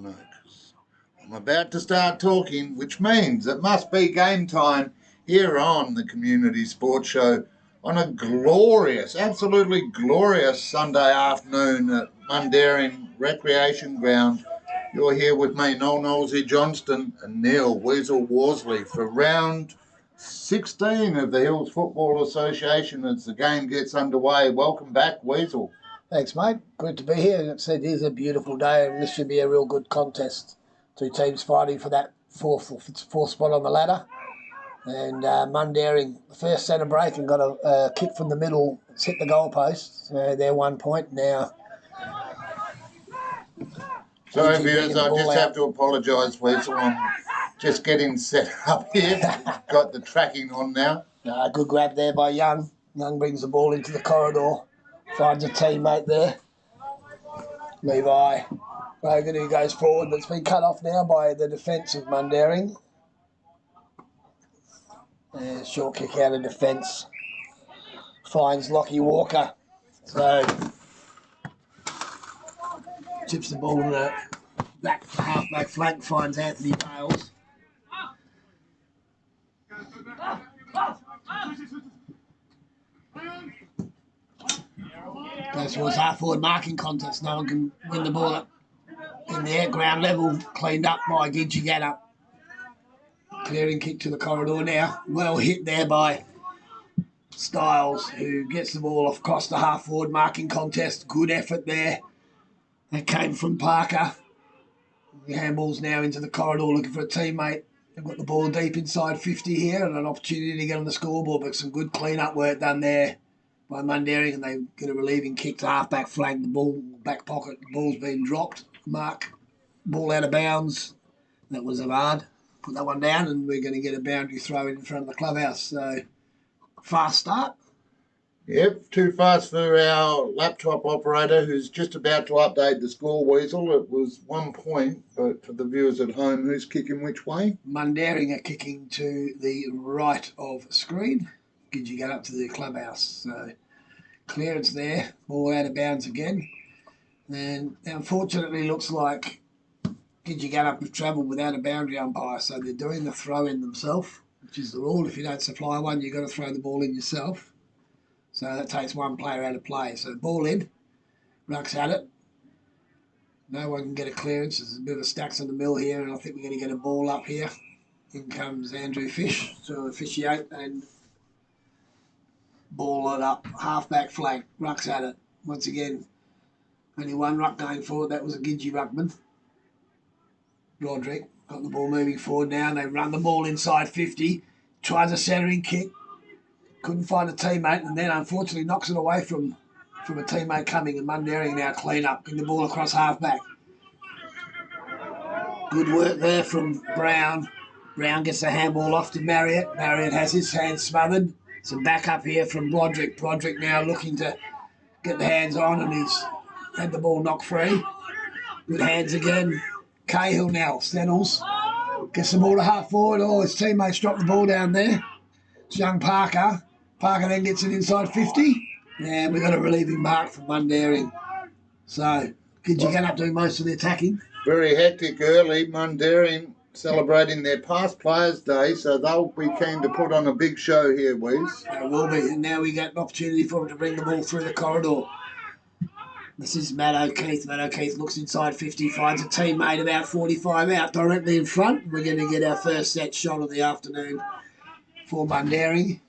No, 'cause I'm about to start talking, which means it must be game time here on the Community Sports Show on a glorious, absolutely glorious Sunday afternoon at Mundaring Recreation Ground. You're here with me, Noel Nosey Johnston and Neil Weasel Worsley for round 16 of the Hiills Football Association as the game gets underway. Welcome back, Weasel. Thanks, mate. Good to be here. It is a beautiful day, and this should be a real good contest. Two teams fighting for that fourth spot on the ladder. And Mundaring, the first centre break, and got a kick from the middle. It's hit the goalpost. So they're 1 point now. Sorry, viewers, I just have to apologise, Weasel. I'm just getting set up here. Got the tracking on now. Good grab there by Young. Young brings the ball into the corridor. Finds a teammate there. Levi Rogan, who goes forward, but it's been cut off now by the defence of Mundaring. And short kick out of defence. Finds Lockie Walker. So chips the ball to the half-back flank, finds Anthony Bales. Goes towards half-forward marking contest. No one can win the ball up in the air, ground level. Cleaned up by Gidgegannup. Clearing kick to the corridor now. Well hit there by Styles, who gets the ball off across the half-forward marking contest. Good effort there. That came from Parker. The handball's now into the corridor looking for a teammate. They've got the ball deep inside 50 here and an opportunity to get on the scoreboard, but some good clean-up work done there by Mundaring, and they get a relieving kick to half-back flank. The ball, back pocket, the ball's been dropped. Mark, ball out of bounds. That was hard. Put that one down, and we're going to get a boundary throw in front of the clubhouse. So, fast start. Yep, too fast for our laptop operator who's just about to update the score, Weasel. It was 1 point, but for the viewers at home, who's kicking which way? Mundaring are kicking to the right of screen. Gidgegannup to the clubhouse. So, clearance there, ball out of bounds again. And unfortunately looks like Gidgegannup have travelled without a boundary umpire, so they're doing the throw in themselves, which is the rule. If you don't supply one, you've got to throw the ball in yourself. So that takes one player out of play. So ball in, Ruck's at it. No one can get a clearance. There's a bit of a stacks on the mill here, and I think we're going to get a ball up here. In comes Andrew Fish to officiate and ball it up, half-back flank. Ruck's at it. Once again, only one ruck going forward. That was a Gidgey ruckman. Roderick got the ball moving forward now, and they run the ball inside 50. Tries a centering kick. Couldn't find a teammate, and then unfortunately knocks it away from a teammate coming, and Mundaring now clean up. Bring the ball across half-back. Good work there from Brown. Brown gets the handball off to Marriott. Marriott has his hands smothered. Some backup here from Broderick. Broderick now looking to get the hands on, and he's had the ball knocked free. Good hands again. Cahill now, Stennels. Gets the ball to half forward. Oh, his teammates dropped the ball down there. It's young Parker. Parker then gets it inside 50. And we've got a relieving mark from Mundaring. So, Gidgegannup doing most of the attacking. Very hectic early. Mundaring celebrating their past Players' Day, so they'll be keen to put on a big show here, Weez. They will be. And now we get an opportunity for them to bring the ball through the corridor. This is Matt O'Keefe. Matt O'Keefe looks inside 50, finds a teammate about 45 out directly in front. We're going to get our first set shot of the afternoon for Mundaring.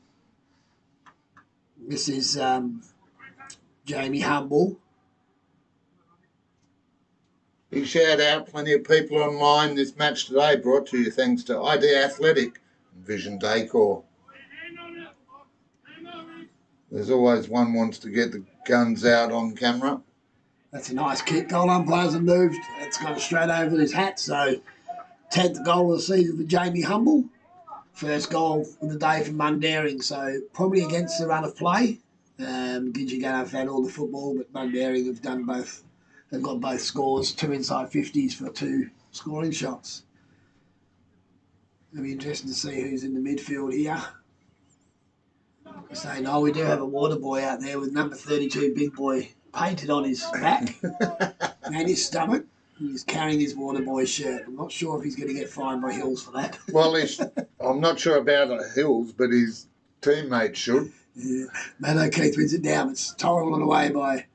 This is Jamie Humble. Big shout out, plenty of people online. This match today brought to you thanks to ID Athletic and Vision Decor. There's always one wants to get the guns out on camera. That's a nice kick. Goal umpires have moved. It's gone straight over his hat. So 10th goal of the season for Jamie Humble. First goal of the day for Mundaring. So probably against the run of play. Gidgegannup have had all the football, but Mundaring have done both. They've got both scores, 2 inside 50s for 2 scoring shots. It'll be interesting to see who's in the midfield here. Saying, oh, we do have a water boy out there with number 32, Big Boy, painted on his back and his stomach. He's carrying his Waterboy shirt. I'm not sure if he's going to get fined by Hiills for that. Well, I'm not sure about Hiills, but his teammates should. Yeah. Matt O'Keefe wins it down. It's totaled away by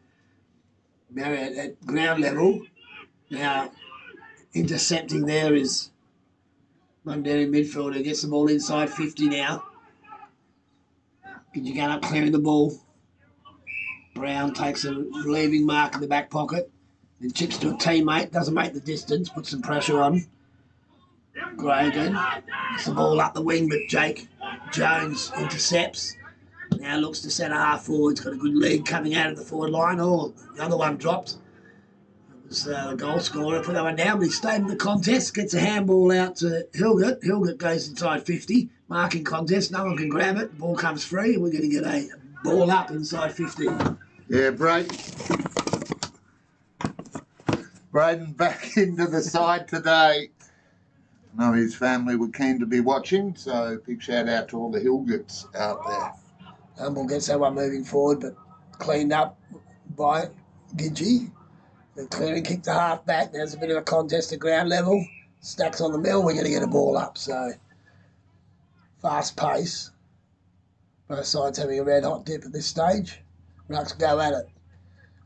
Marriott at ground level. Now, intercepting there is Mundaring midfielder. Gets the ball inside 50 now. Gidgegannup clearing the ball. Brown takes a relieving mark in the back pocket. Then chips to a teammate. Doesn't make the distance. Puts some pressure on. Grogan gets the ball up the wing, but Jake Jones intercepts. Now looks to centre half forward. He's got a good lead coming out of the forward line. Oh, the other one dropped. It was the goal scorer. Put that one down, but he stayed in the contest. Gets a handball out to Hilgert. Hilgert goes inside 50. Marking contest. No one can grab it. The ball comes free, and we're going to get a ball up inside 50. Yeah, Braden back into the side today. I know his family were keen to be watching, so big shout out to all the Hilgerts out there. Humble gets that one moving forward, but cleaned up by Gidgey. The clearing kick to half back. There's a bit of a contest at ground level. Stacks on the mill. We're going to get a ball up. So fast pace. Both sides having a red hot dip at this stage. Rucks go at it.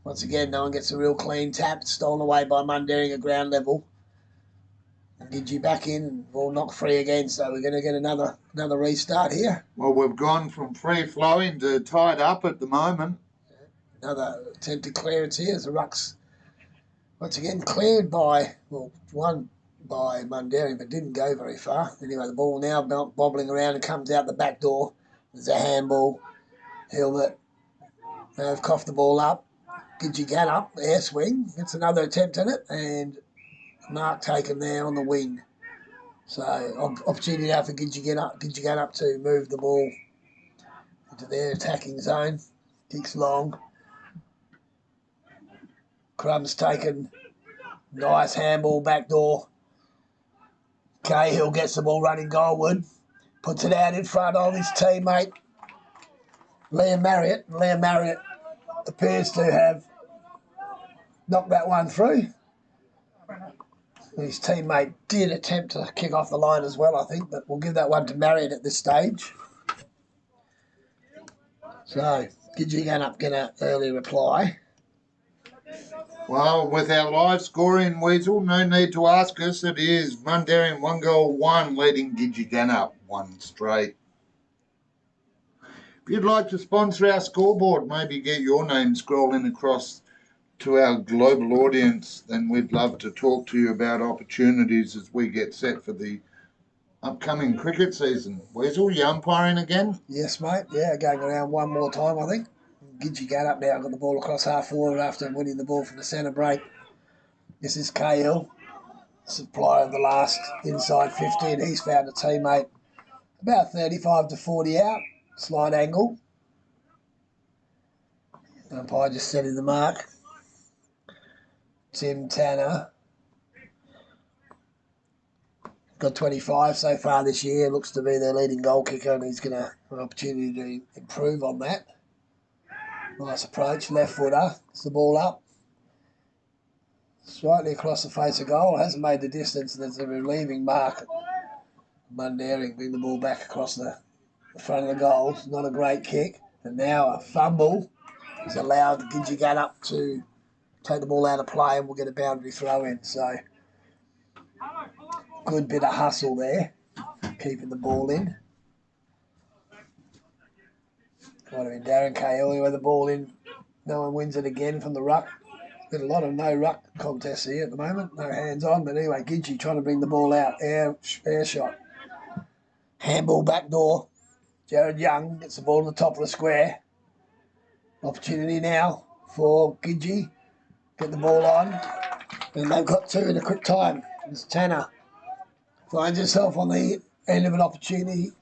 Once again, no one gets a real clean tap. It's stolen away by Mundaring at ground level. And Gidgey back in. Ball knocked free again. So we're going to get another restart here. Well, we've gone from free flowing to tied up at the moment. Another attempted clearance here as the Rucks once again cleared by, well, one by Mundaring, but didn't go very far. Anyway, the ball now bobbling around and comes out the back door. There's a handball. Hilbert. They've coughed the ball up. Gidgegannup, air swing. Gets another attempt at it, and mark taken there on the wing. So, opportunity now for Gidgegannup to move the ball into their attacking zone. Kicks long. Crumb's taken. Nice handball back door. Cahill gets the ball running goalward. Puts it out in front of his teammate, Liam Marriott. Liam Marriott appears to have knocked that one through. His teammate did attempt to kick off the line as well, I think, but we'll give that one to Marriott at this stage. So, Gidgegannup get an early reply. Well, with our live scoring, Weasel, no need to ask us. It is Mundaring 1-1 leading Gidgegannup 1 straight. If you'd like to sponsor our scoreboard, maybe get your name scrolling across to our global audience, then we'd love to talk to you about opportunities as we get set for the upcoming cricket season. Weasel, you umpiring again? Yes, mate. Yeah, going around one more time, I think. Gidgegannup now got the ball across half forward after winning the ball from the centre break. This is KL, supplier of the last inside 50, and he's found a teammate about 35 to 40 out, slight angle. Umpire just setting the mark. Tim Tanner got 25 so far this year, looks to be their leading goal kicker, and he's going to have an opportunity to improve on that. Nice approach, left footer, gets the ball up. Slightly across the face of goal, hasn't made the distance. There's a relieving mark. Mundaring bring the ball back across the front of the goal. It's not a great kick. And now a fumble has allowed Gidgegannup to take the ball out of play, and we'll get a boundary throw in. So, good bit of hustle there, keeping the ball in. Might have been Darren Cahill with the ball in. No one wins it again from the ruck. Been a lot of no ruck contests here at the moment. No hands on, but anyway, Gidgey trying to bring the ball out. Air shot. Handball back door. Jared Young gets the ball in the top of the square. Opportunity now for Gidgey. Get the ball on. And they've got two in a quick time. It's Tanner. Finds himself on the end of an opportunity.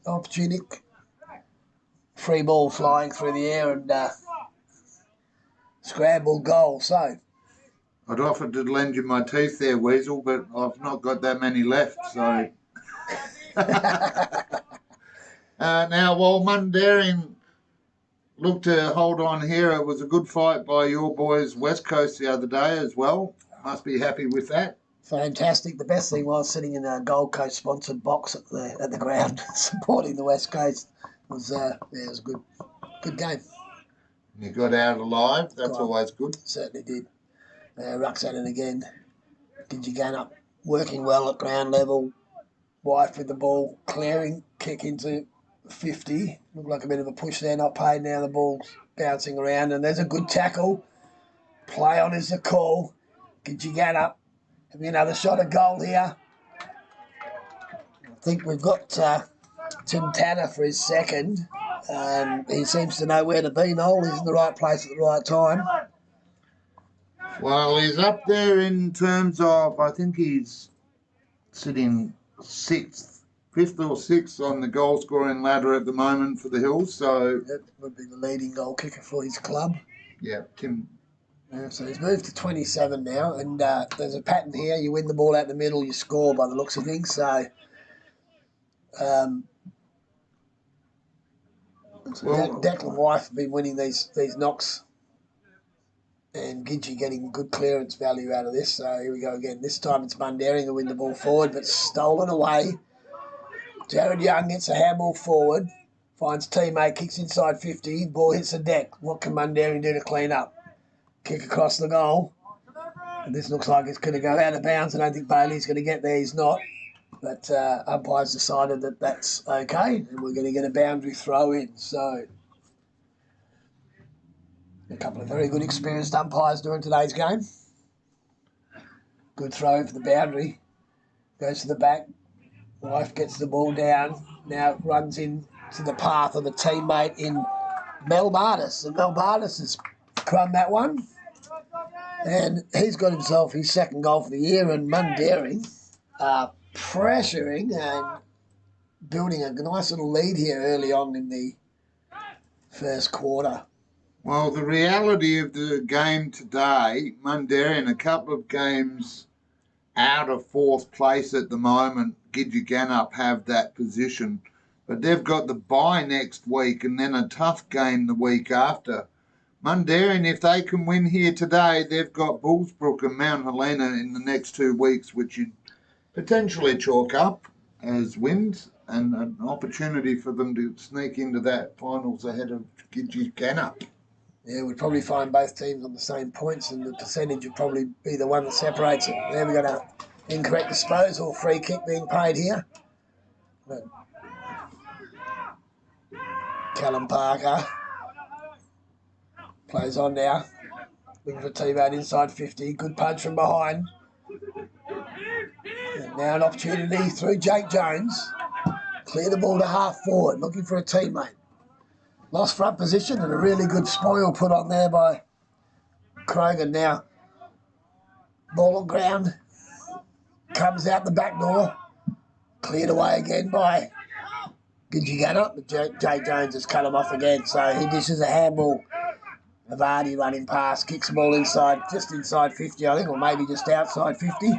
Free ball flying through the air and scrambled goal. So, I'd offered to lend you my teeth there, Weasel, but I've not got that many left, so... Now, while Mundaring looked to hold on here, it was a good fight by your boys West Coast the other day as well. Must be happy with that. Fantastic. The best thing was sitting in a Gold Coast sponsored box at the ground supporting the West Coast. It was a good game. You got out alive. That's always good. Certainly did. Ruck's at it again. Gidgegannup working well at ground level. Wife with the ball, clearing, kick into 50. Looked like a bit of a push there, not paid. Now the ball's bouncing around, and there's a good tackle. Play on is the call. Gidgegannup having another shot at goal here. I think we've got Tim Tanner for his second. He seems to know where to be, Noel. He's in the right place at the right time. Well, he's up there in terms of, I think he's sitting fifth or sixth on the goal scoring ladder at the moment for the Hiills. So that would be the leading goal kicker for his club. Yeah, Tim. So he's moved to 27 now, and there's a pattern here. You win the ball out the middle, you score by the looks of things. So, Declan Wife have been winning these knocks, and Gidgey getting good clearance value out of this. So here we go again. This time it's Mundaring to win the ball forward, but stolen away. Jared Young gets a handball forward, finds teammate, kicks inside 50, ball hits the deck. What can Mundaring do to clean up? Kick across the goal. And this looks like it's going to go out of bounds. I don't think Bailey's going to get there. He's not. But umpires decided that that's okay, and we're going to get a boundary throw in. So a couple of very good experienced umpires during today's game. Good throw for the boundary. Goes to the back. Wife gets the ball down. Now runs into the path of the teammate in Mel Bartis. And Mel Bartis has crumbed that one. And he's got himself his second goal for the year. And Mundaring pressuring and building a nice little lead here early on in the first quarter. Well, the reality of the game today, Mundaring a couple of games out of fourth place at the moment. Gidgegannup have that position, but they've got the bye next week and then a tough game the week after. Mundaring, if they can win here today, they've got Bullsbrook and Mount Helena in the next 2 weeks, which you'd potentially chalk up as wins and an opportunity for them to sneak into that finals ahead of Gidgegannup. Yeah, we'd probably find both teams on the same points, and the percentage would probably be the one that separates it. There we got an incorrect disposal, free kick being paid here. But Callum Parker plays on now. Looking for a teammate inside 50. Good punch from behind. And now an opportunity through Jake Jones. Clear the ball to half forward, looking for a teammate. Lost front position and a really good spoil put on there by Krogan. Now, ball on ground, comes out the back door, cleared away again by Gidgegannup, but Jake Jones has cut him off again. So he dishes a handball. Vardy running past, kicks the ball inside, just inside 50, I think, or maybe just outside 50.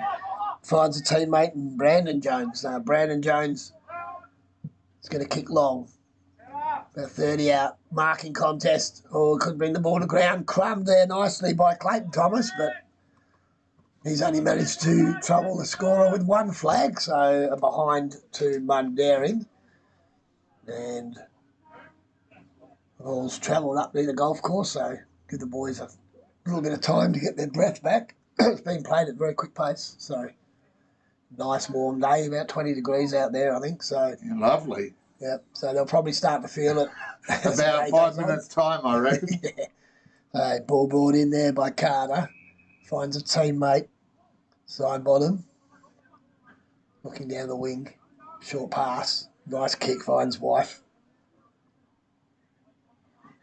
Finds a teammate in Brandon Jones. Brandon Jones is going to kick long. About 30 out. Marking contest. Oh, could bring the ball to ground. Crumbed there nicely by Clayton Thomas, but he's only managed to trouble the scorer with one flag, so a behind to Mundaring. And the ball's travelled up near the golf course, so give the boys a little bit of time to get their breath back. It's been played at a very quick pace, so nice warm day, about 20 degrees out there, I think. So yeah, lovely. Yep, so they'll probably start to feel it. About 5 minutes' time, I reckon. Yeah. Ball brought in there by Carter. Finds a teammate. Side bottom. Looking down the wing. Short pass. Nice kick, finds Wife.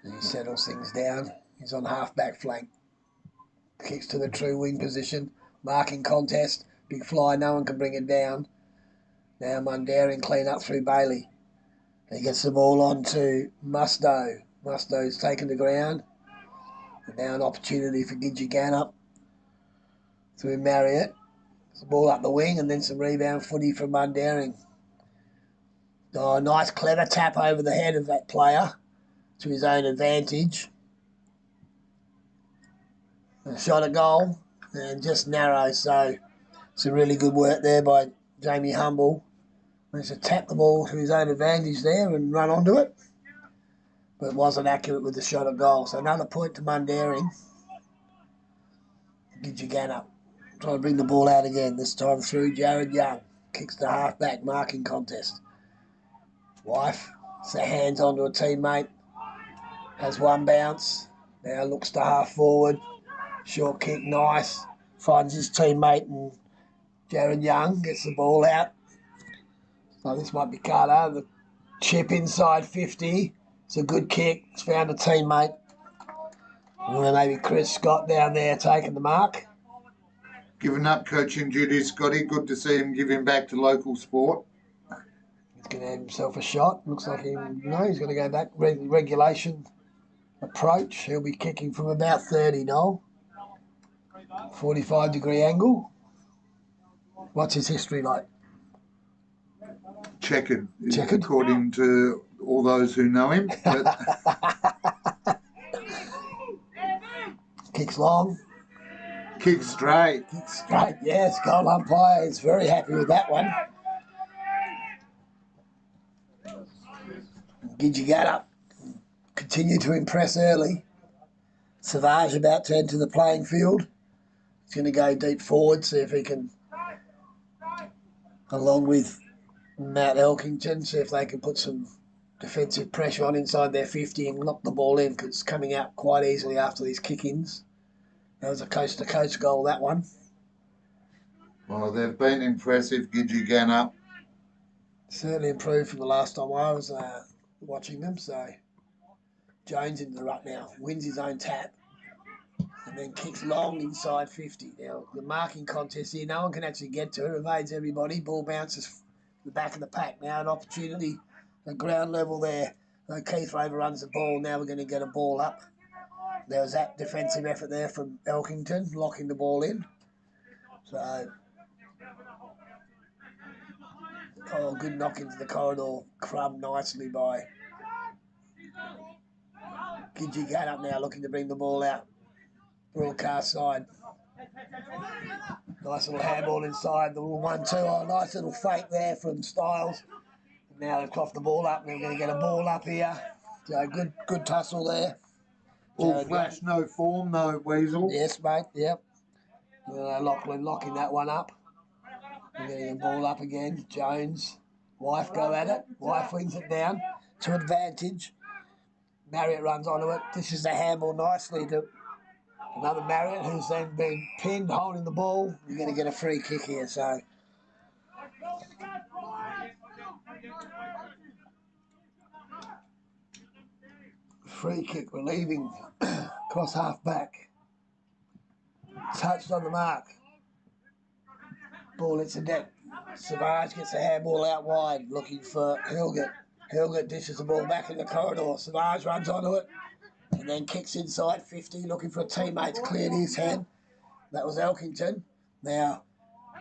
And he settles things down. He's on half-back flank. Kicks to the true wing position. Marking contest. Big fly, no one can bring it down. Now Mundaring clean up through Bailey. He gets the ball on to Musto. Musto's taken the ground. And now an opportunity for Gidgegannup through Marriott. The ball up the wing and then some rebound footy from Mundaring. Oh, nice clever tap over the head of that player to his own advantage. A shot at goal. and just narrow. So some really good work there by Jamie Humble. Managed to tap the ball to his own advantage there and run onto it, but wasn't accurate with the shot at goal. So another point to Mundaring. Gidgegannup trying to bring the ball out again, this time through Jared Young. Kicks the half-back marking contest. Wife set hands onto a teammate. Has one bounce. Now looks to half forward. Short kick, nice. Finds his teammate and Jared Young gets the ball out. So this might be Carter. The chip inside 50. It's a good kick. It's found a teammate. And then maybe Chris Scott down there taking the mark. Giving up coaching duties, Scotty. Good to see him giving back to local sport. He's going to have himself a shot. Looks like he's going to go back. Regulation approach. He'll be kicking from about 30, Noel. 45-degree angle. What's his history like? Checkered. Checkered? According to all those who know him. But Kicks long. Kick straight. Kick straight, yes. Goal umpire is very happy with that one. Gidgegannup continue to impress early. Savage about to enter the playing field. He's going to go deep forward, see if he can, along with Matt Elkington, see if they can put some defensive pressure on inside their 50 and knock the ball in, because it's coming out quite easily after these kick-ins. That was a coast-to-coast goal, that one. Well, they've been impressive, Gidgegannup. Certainly improved from the last time I was watching them. So Jones into the ruck now, wins his own tap, and then kicks long inside 50. Now, the marking contest here, no one can actually get to it. Evades everybody. Ball bounces the back of the pack. Now an opportunity at ground level there. Keith overruns the ball. Now we're going to get a ball up. There was that defensive effort there from Elkington, locking the ball in. So, good knock into the corridor. Crumbed nicely by Gidgegannup now, looking to bring the ball out. Broadcast side. Nice little handball inside. The little 1-2. Oh, nice little fake there from Styles. Now they've coughed the ball up. They're going to get a ball up here. So good tussle there. All flash, no form, no weasel. Yes, mate, yep. Lachlan locking that one up. We're getting the ball up again. Jones. Wife go at it. Wife wings it down to advantage. Marriott runs onto it. This is the handball nicely to another Marriott, who's then been pinned holding the ball. You're going to get a free kick here, so. Free kick, we're leaving. Cross half back. Touched on the mark. Ball hits the deck. Savage gets the handball out wide, looking for Hilgert. Hilgert dishes the ball back in the corridor. Savage runs onto it and then kicks inside 50, looking for a teammate to clear his head. That was Elkington. Now,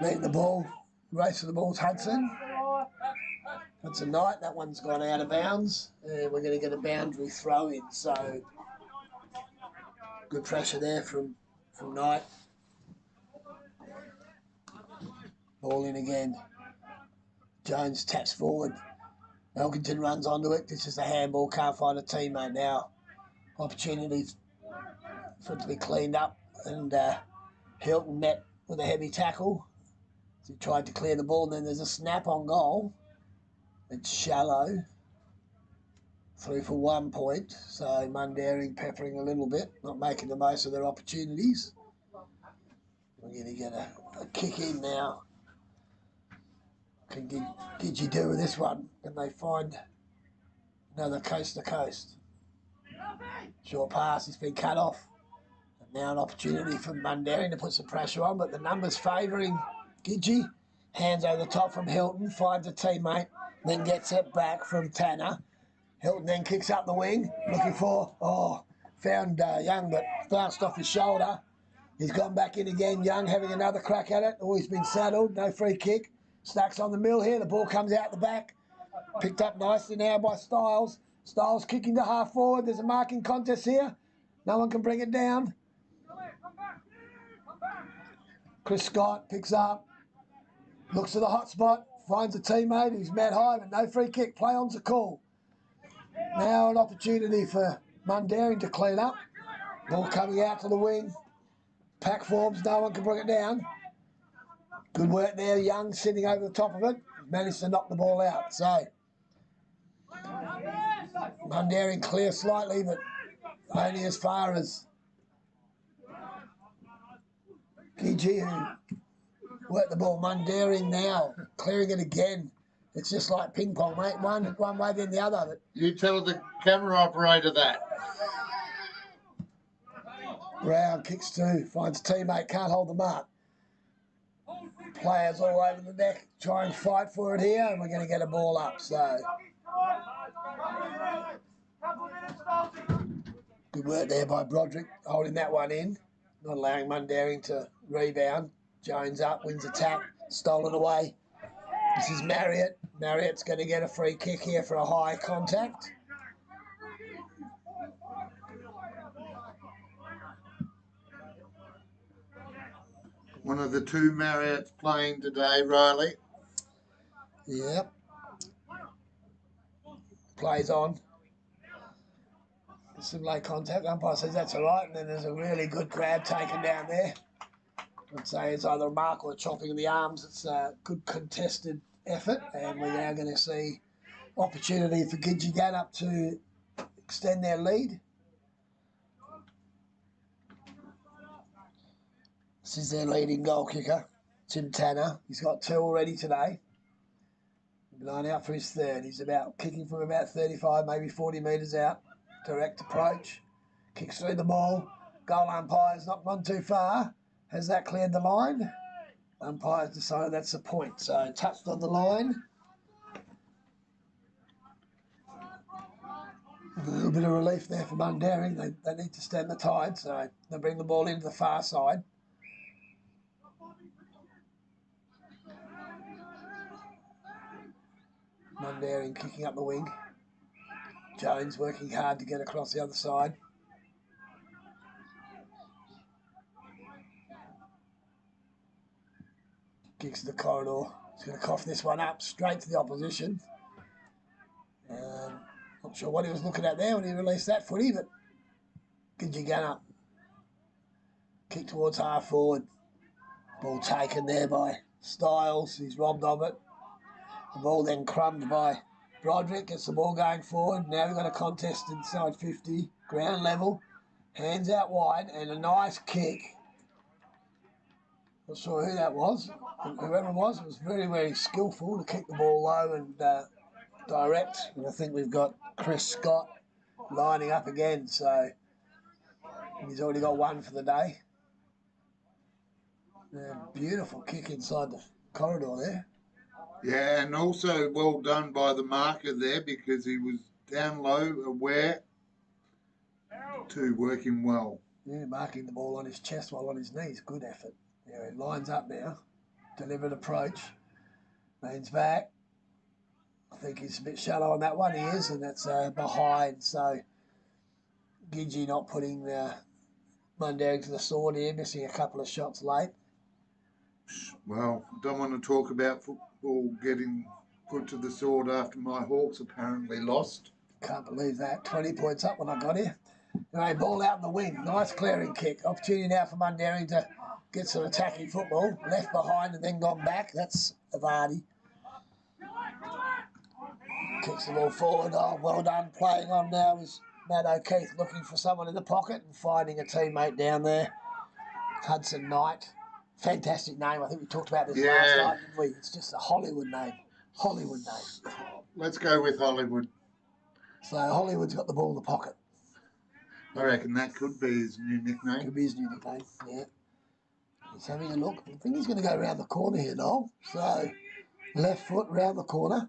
leading the ball, race for the ball's Hudson. Hudson Knight, that one's gone out of bounds. And we're going to get a boundary throw in. So, good pressure there from Knight. Ball in again. Jones taps forward. Elkington runs onto it. This is a handball. Can't find a teammate now. Opportunities for it to be cleaned up. And Hilton met with a heavy tackle. He tried to clear the ball. And then there's a snap on goal. It's shallow. 3 for 1 point. So Mundaring peppering a little bit. Not making the most of their opportunities. We're going to get a kick in now. Can Gidgey do with this one? Can they find another coast to coast? Short pass has been cut off. And now an opportunity for Mundaring to put some pressure on, but the numbers favouring Gidgey. Hands over the top from Hilton, finds a teammate, then gets it back from Tanner. Hilton then kicks up the wing, looking for, found Young, but bounced off his shoulder. He's gone back in again, Young having another crack at it. He's been saddled, no free kick. Stacks on the mill here, the ball comes out the back. Picked up nicely now by Styles. Styles kicking to half forward. There's a marking contest here. No one can bring it down. Chris Scott picks up, looks at the hot spot, finds a teammate who's Matt High, but no free kick. Play on's a call. Now an opportunity for Mundaring to clean up. Ball coming out to the wing. Pack forms, no one can bring it down. Good work there, Young sitting over the top of it. Managed to knock the ball out. So Mundaring clear slightly, but only as far as Gidge, who worked the ball. Mundaring now, clearing it again. It's just like ping pong, mate. One way then the other. But You tell the camera operator that. Brown kicks two, finds a teammate, can't hold the mark. Players all over the neck, try and fight for it here, and we're going to get a ball up. So good work there by Broderick, holding that one in, not allowing Mundaring to rebound. Jones up, wins a tap, stolen away. This is Marriott. Marriott's going to get a free kick here for a high contact. One of the two Marriotts playing today, Riley. Yep. Plays on. Some low contact. Umpire says that's all right, and then there's a really good grab taken down there. I'd say it's either a mark or a chopping of the arms. It's a good contested effort, and we're now going to see opportunity for Gidgegannup to extend their lead. This is their leading goal kicker, Tim Tanner. He's got two already today. Line out for his third. He's about kicking from about 35, maybe 40 metres out. Direct approach. Kicks through the ball. Goal umpire's not gone too far. Has that cleared the line? Umpire's decided that's a point. So touched on the line. A little bit of relief there for Mundaring. They need to stem the tide, so they bring the ball into the far side. Mundaring kicking up the wing. Jones working hard to get across the other side. Kicks to the corridor. He's going to cough this one up straight to the opposition. Not sure what he was looking at there when he released that footy, but Gidgegannup. Kick towards half forward. Ball taken there by Styles. He's robbed of it. The ball then crumbed by Broderick. Gets the ball going forward. Now we've got a contest inside 50. Ground level. Hands out wide and a nice kick. Not sure who that was. Whoever it was very, very skillful to kick the ball low and direct. And I think we've got Chris Scott lining up again. So he's already got one for the day. Beautiful kick inside the corridor there. Yeah, and also well done by the marker there because he was down low, aware, to working well. Yeah, marking the ball on his chest while on his knees. Good effort. Yeah, he lines up now. Deliberate approach. Leans back. I think he's a bit shallow on that one. He is, and that's behind. So Gidgey not putting Mundaring to the sword here, missing a couple of shots late. Well, don't want to talk about football getting put to the sword after my Hawks apparently lost. Can't believe that. 20 points up when I got here. Anyway, ball out in the wing. Nice clearing kick. Opportunity now for Mundaring to get some attacking football. Left behind and then gone back. That's Avadi. Kicks the ball forward. Oh, well done. Playing on now is Matt O'Keefe looking for someone in the pocket and finding a teammate down there. Hudson Knight. Fantastic name. I think we talked about this last night, didn't we? It's just a Hollywood name. Hollywood name. Let's go with Hollywood. So Hollywood's got the ball in the pocket. I reckon that could be his new nickname. Could be his new nickname, yeah. He's having a look. I think he's going to go around the corner here, Noel. So left foot round the corner.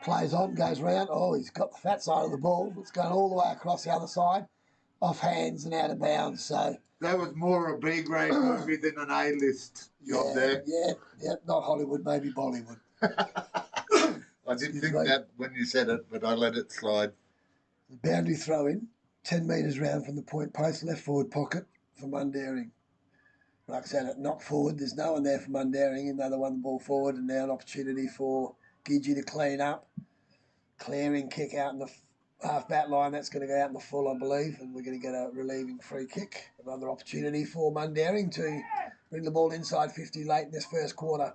Plays on, goes round. Oh, he's got the fat side of the ball. It's going all the way across the other side. Off hands and out of bounds. So that was more a B-grade movie than an A-list job there. Yeah. Not Hollywood, maybe Bollywood. I didn't think that when you said it, but I let it slide. The boundary throw in, 10 metres round from the point post, left forward pocket for Mundaring. Like I said, at knock forward, there's no one there for Mundaring, and they won the ball forward, and now an opportunity for Gidgey to clean up. Clearing kick out in the half back line. That's going to go out in the full, I believe, and we're going to get a relieving free kick. Another opportunity for Mundaring to bring the ball inside 50 late in this first quarter.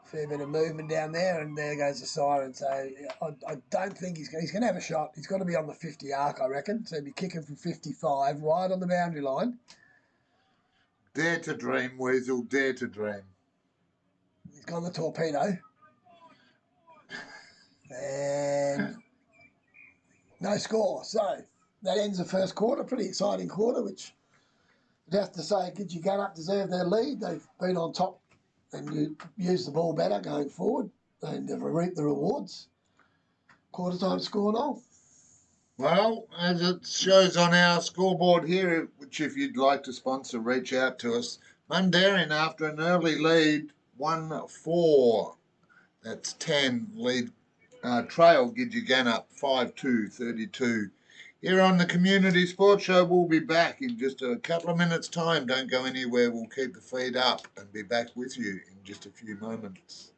Fair bit of movement down there, and there goes the siren. So I don't think he's going to have a shot. He's got to be on the 50 arc, I reckon. So he'll be kicking from 55, right on the boundary line. Dare to dream, Weasel, dare to dream. He's gone the torpedo. And no score. So that ends the first quarter. Pretty exciting quarter, which I'd have to say Gidgegannup deserve their lead. They've been on top and used the ball better going forward, and they've reaped the rewards. Quarter time score now. Well, as it shows on our scoreboard here, which if you'd like to sponsor, reach out to us. Mundaring, after an early lead, 1-4. That's 10 lead. Trail Gidgegannup 5-2, 32. Here on the Community Sports Show, we'll be back in just a couple of minutes' time. Don't go anywhere. We'll keep the feed up and be back with you in just a few moments.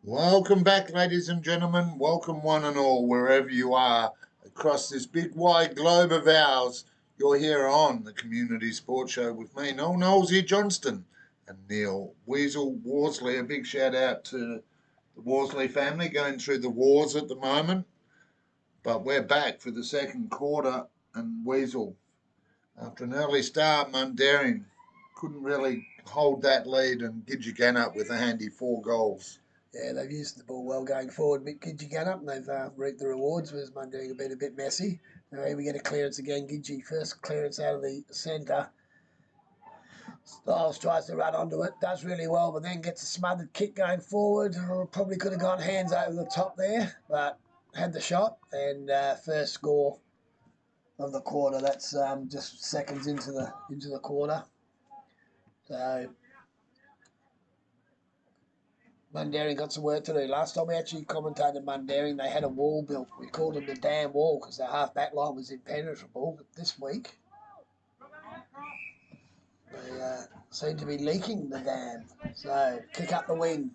Welcome back, ladies and gentlemen. Welcome, one and all, wherever you are across this big wide globe of ours. You're here on the Community Sports Show with me, Noel Knowlesy Johnston, and Neil Weasel Worsley. A big shout out to the Worsley family going through the wars at the moment. But we're back for the second quarter, and Weasel, after an early start, Mundaring couldn't really hold that lead, and Gidgegannup with a handy 4 goals. Yeah, they've used the ball well going forward. Gidgegannup, and they've reaped the rewards, whereas Mundaring have been a bit messy. Now here we get a clearance again. Gidgee, first clearance out of the centre. Styles tries to run onto it, does really well, but then gets a smothered kick going forward. Probably could have gone hands over the top there, but had the shot, and first score of the quarter. That's just seconds into the quarter. So Mundaring got some work to do. Last time we actually commentated Mundaring, they had a wall built. We called it the damn wall because their half back line was impenetrable. But this week, they seem to be leaking the dam. So kick up the wing.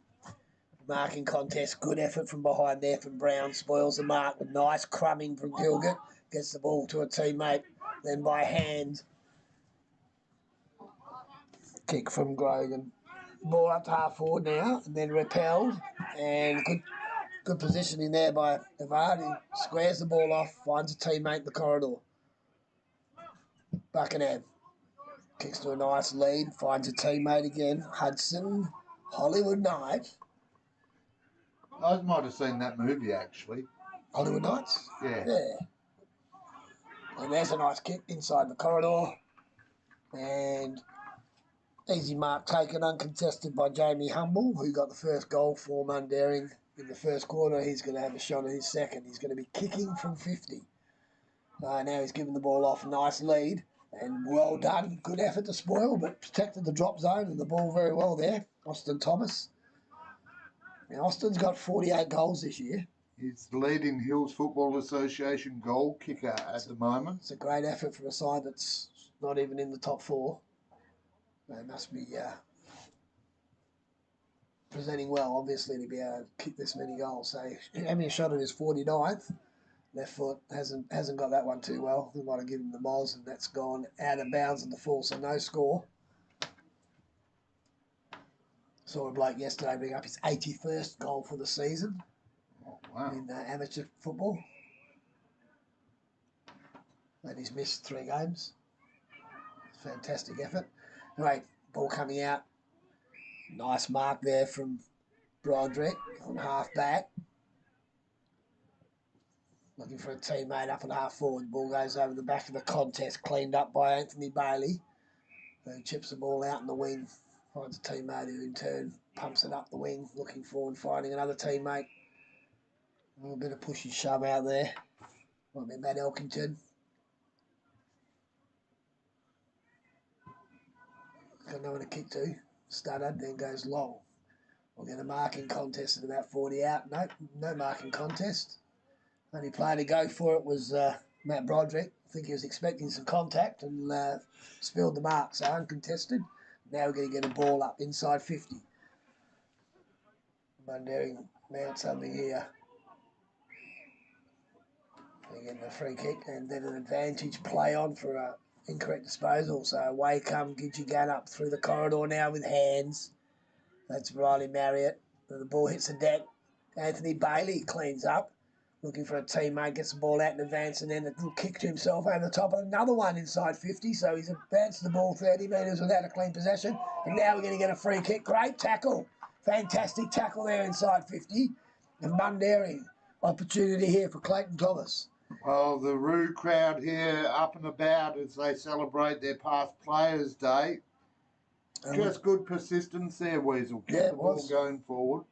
Marking contest. Good effort from behind there from Brown. Spoils the mark with nice crumbing from Gilgit. Gets the ball to a teammate. Then by hand. Kick from Grogan. Ball up to half forward now, and then repelled, and good positioning there by Evardi. Squares the ball off, finds a teammate in the corridor. Buckingham kicks to a nice lead, finds a teammate again. Hudson, Hollywood Knight. I might have seen that movie actually. Hollywood Knights? Yeah. And there's a nice kick inside the corridor, and easy mark taken, uncontested by Jamie Humble, who got the first goal for Mundaring in the first quarter. He's going to have a shot at his second. He's going to be kicking from 50. Now he's given the ball off. Nice lead, and well done. Good effort to spoil, but protected the drop zone and the ball very well there. Austin Thomas. Now, Austin's got 48 goals this year. He's the leading Hiills Football Association goal kicker at the moment. It's a great effort from a side that's not even in the top 4. They must be presenting well, obviously, to be able to kick this many goals. So having a shot at his 49th. Left foot hasn't got that one too well. We might have given him the moz, and that's gone out of bounds in the full, so no score. Saw a bloke yesterday bring up his 81st goal for the season. Oh, wow. In amateur football. And he's missed 3 games. Fantastic effort. Anyway, ball coming out. Nice mark there from Broderick on half back. Looking for a teammate up at half forward. Ball goes over the back of the contest, cleaned up by Anthony Bailey, who chips the ball out in the wing. Finds a teammate who in turn pumps it up the wing, looking forward, finding another teammate. A little bit of push and shove out there. Might be Matt Elkington. Got no one to kick to. Stuttered, then goes long. We'll get a marking contest at about 40 out. Nope, no marking contest. Only player to go for it was Matt Broderick. I think he was expecting some contact and spilled the mark, so uncontested. Now we're going to get a ball up inside 50. Mundaring mounts something here. They're getting a free kick and then an advantage play on for an incorrect disposal. So away come Gidgegannup through the corridor now with hands. That's Riley Marriott. And the ball hits the deck. Anthony Bailey cleans up. Looking for a teammate, gets the ball out in advance, and then a little kick to himself over the top of another one inside 50. So he's advanced the ball 30 metres without a clean possession. And now we're going to get a free kick. Great tackle. Fantastic tackle there inside 50. And Mundaring. Opportunity here for Clayton Thomas. Well, the Roo crowd here up and about as they celebrate their past Players' Day. Just good persistence there, Weasel. Kept the ball going forward.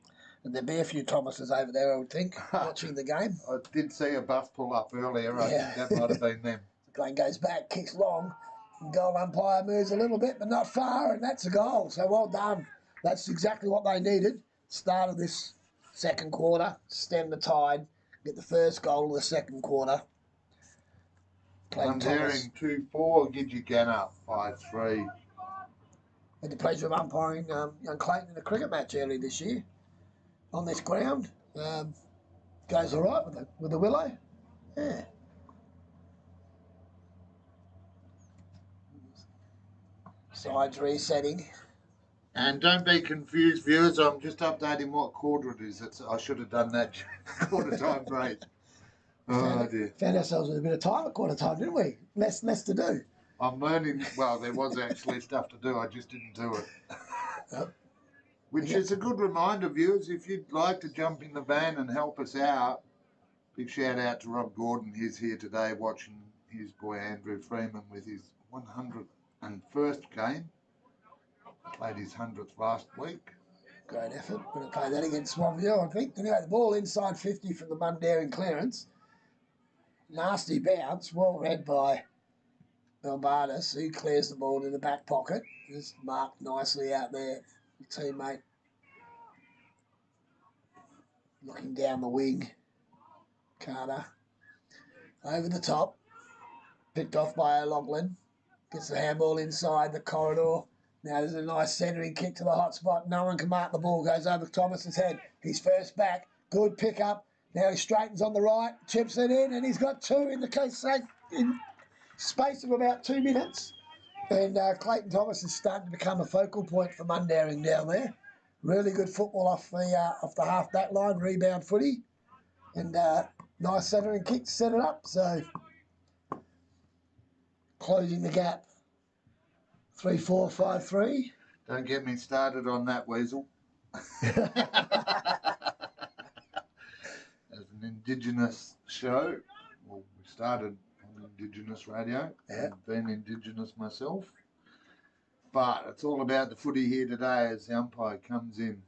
And there'll be a few Thomases over there, I would think, watching the game. I did see a bus pull up earlier. I think that might have been them. Glenn goes back, kicks long. And goal umpire moves a little bit, but not far, and that's a goal. So well done. That's exactly what they needed. Start of this second quarter, stem the tide, get the first goal of the second quarter. Mundaring 2-4, Gidgegannup 5-3. Had the pleasure of umpiring young Clayton in a cricket match early this year. on this ground. Goes all right with the willow. Yeah. Sides resetting. And don't be confused, viewers. I'm just updating what quarter it is. I should have done that quarter time break. Oh dear. Found ourselves with a bit of time at quarter time, didn't we? Less to do. I'm learning. Well, there was actually stuff to do. I just didn't do it. Yep. Which is a good reminder, viewers. If you'd like to jump in the van and help us out, big shout out to Rob Gordon. He's here today watching his boy Andrew Freeman with his 101st game. Played his 100th last week. Great effort. Going to play that against Swanville, I think. Anyway, the ball inside 50 from the Mundaring clearance. Nasty bounce, well read by Belbardis, who clears the ball to the back pocket. Just marked nicely out there. The teammate looking down the wing. Carter over the top. Picked off by O'Loughlin. Gets the handball inside the corridor. Now there's a nice centering kick to the hot spot. No one can mark the ball. Goes over Thomas's head. He's first back. Good pick up. Now he straightens on the right. Chips it in, and he's got two in the case in space of about 2 minutes. And Clayton Thomas is starting to become a focal point for Mundaring down there. Really good football off the half back line, rebound footy, and nice centering kick to set it up. So closing the gap. 3-4-5-3. Don't get me started on that, Weasel. As an Indigenous show, well, we started on Indigenous radio. Yeah. I've been Indigenous myself. But it's all about the footy here today as the umpire comes in.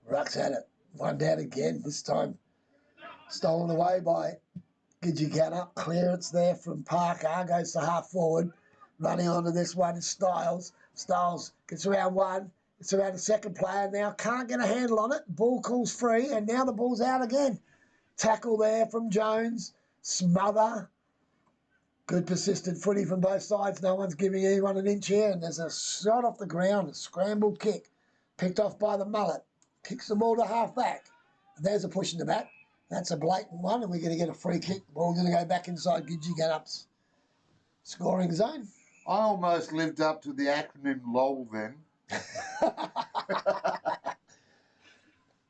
Ruck's at it. One down again. This time stolen away by Gidgegannup. Clearance there from Parker. Goes to half forward. Running onto this one is Styles. Styles gets around one. It's around the second player now. Can't get a handle on it. Ball calls free, and now the ball's out again. Tackle there from Jones. Smother. Good persistent footy from both sides. No one's giving anyone an inch here, and there's a shot off the ground, a scrambled kick. Picked off by the mullet. Kicks the ball to half back. And there's a push in the back. That's a blatant one, and we're going to get a free kick. The ball's going to go back inside Gidgegannup's scoring zone. I almost lived up to the acronym LOL then.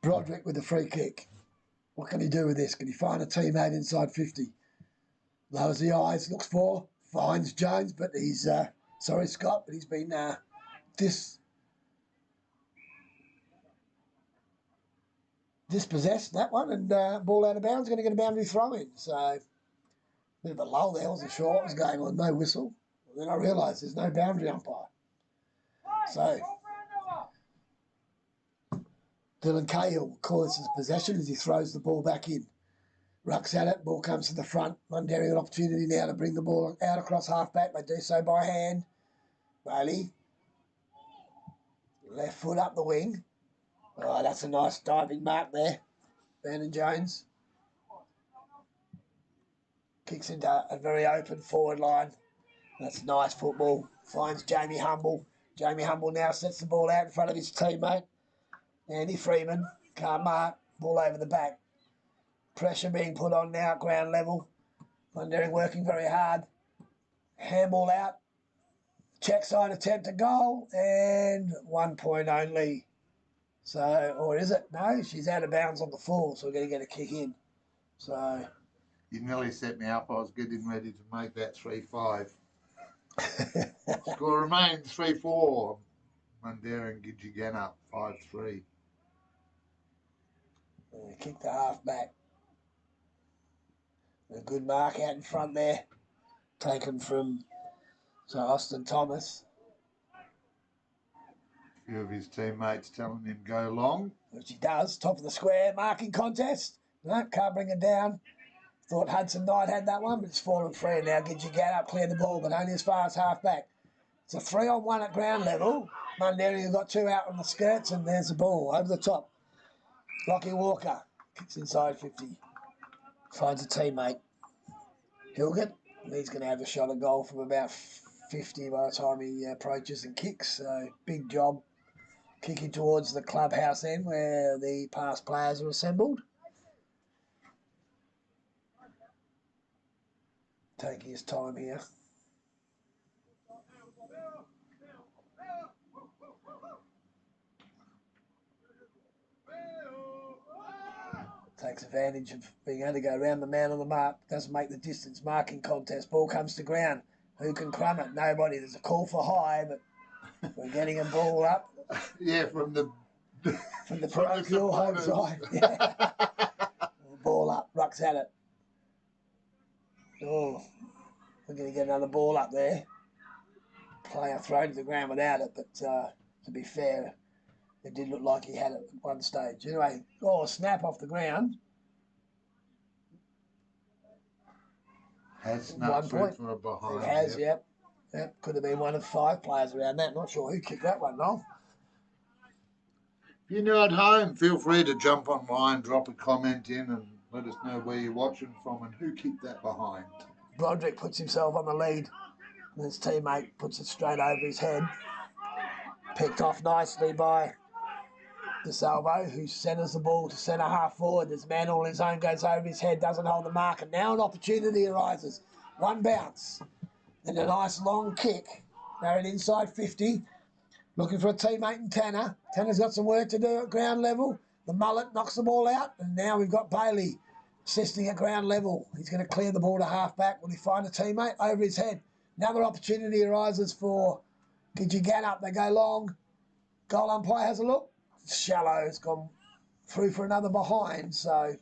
Broderick with the free kick. What can he do with this? Can he find a teammate inside 50? Lowers the eyes, looks for, finds Jones, but he's, Scott, but he's been dispossessed, that one, and ball out of bounds, going to get a boundary throw in. So, bit of a lull there, wasn't sure what was going on, no whistle. Then I realised there's no boundary umpire. So, Dylan Cahill will call this his possession as he throws the ball back in. Ruck's at it, ball comes to the front. Mundaring an opportunity now to bring the ball out across half-back. They do so by hand. Bailey. Left foot up the wing. Oh, that's a nice diving mark there. Brandon Jones. Kicks into a very open forward line. That's nice football. Finds Jamie Humble. Jamie Humble now sets the ball out in front of his teammate. Andy Freeman. Can't mark. Ball over the back. Pressure being put on now at ground level. Mundaring working very hard. Handball out. Check side attempt to goal. And 1 point only. So, or is it? No, she's out of bounds on the full, so we're going to get a kick in. So. You nearly set me up. I was getting ready to make that 3-5. Score remains 3-4. Mundaring Gidgegannup 5-3. Kick the half back. A good mark out in front there. Taken from Austin Thomas. A few of his teammates telling him go long. Which he does. Top of the square. Marking contest. No, can't bring it down. Thought Hudson Knight had that one, but it's fallen free. Now Gidgegannup clear the ball, but only as far as half back. It's a 3-on-1 at ground level. Mundaring have got two out on the skirts, and there's the ball over the top. Lockie Walker kicks inside 50. Finds a teammate. Hilgett. He's going to have a shot at goal from about 50 by the time he approaches and kicks. So big job Kicking towards the clubhouse end where the past players are assembled. Taking his time here. Takes advantage of being able to go around the man on the mark. Doesn't make the distance marking contest. Ball comes to ground. Who can crumb it? Nobody. There's a call for high, but we're getting a ball up. Yeah, from the parochial home side. Yeah. Ball up. Rucks at it. Oh, we're going to get another ball up there. Player thrown to the ground without it, but to be fair, it did look like he had it at one stage. Anyway, snap off the ground. Has snuck through for a behind. It has, yep. Could have been one of 5 players around that. Not sure who kicked that one, Noel. If you're new at home, feel free to jump online, drop a comment in, and let us know where you're watching from and who kicked that behind. Broderick puts himself on the lead, and his teammate puts it straight over his head. Picked off nicely by DeSalvo, who centres the ball to centre half forward. This man all his own goes over his head, doesn't hold the mark, and now an opportunity arises. One bounce, then a nice long kick. Married inside 50, looking for a teammate in Tanner. Tanner's got some work to do at ground level. The mullet knocks the ball out, and now we've got Bailey assisting at ground level. He's going to clear the ball to half back. Will he find a teammate? Over his head. Another opportunity arises for Gidgegannup. They go long. Goal umpire has a look. It's shallow. It's gone through for another behind. So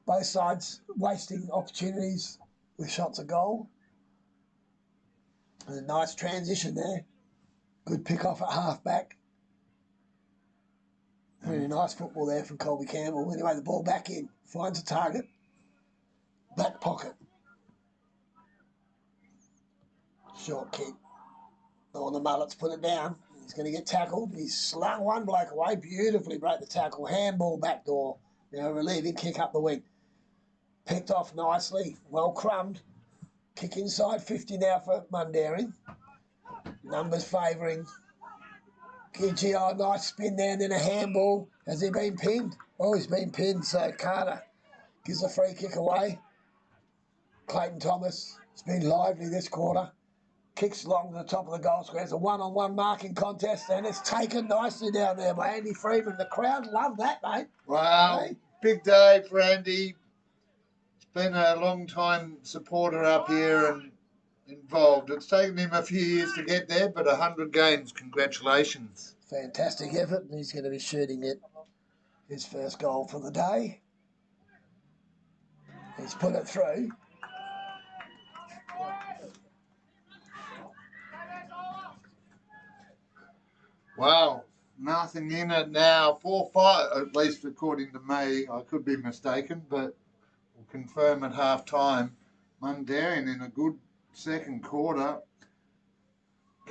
both sides wasting opportunities with shots of goal. And a nice transition there. Good pick off at half back. Really nice football there from Colby Campbell. Anyway, the ball back in. Finds a target. Back pocket. Short kick. Oh, the mullet's put it down. He's going to get tackled. He's slung one bloke away. Beautifully broke the tackle. Handball back door. Now relieving kick up the wing. Picked off nicely. Well crumbed. Kick inside 50 now for Mundaring. Numbers favouring Gidgey. Oh, nice spin there and then a handball. Has he been pinned? Oh, he's been pinned. So Carter gives a free kick away. Clayton Thomas. It's been lively this quarter. Kicks along to the top of the goal square. It's a one-on-one marking contest, and it's taken nicely down there by Andy Freeman. The crowd love that, mate. Wow, hey? Big day for Andy. He's been a long-time supporter up here and involved. It's taken him a few years to get there, but 100 games. Congratulations. Fantastic effort, and he's going to be shooting it. His first goal for the day. He's put it through. Wow, nothing in it now. 4-5, at least according to me. I could be mistaken, but we'll confirm at half time. Mundaring in a good second quarter.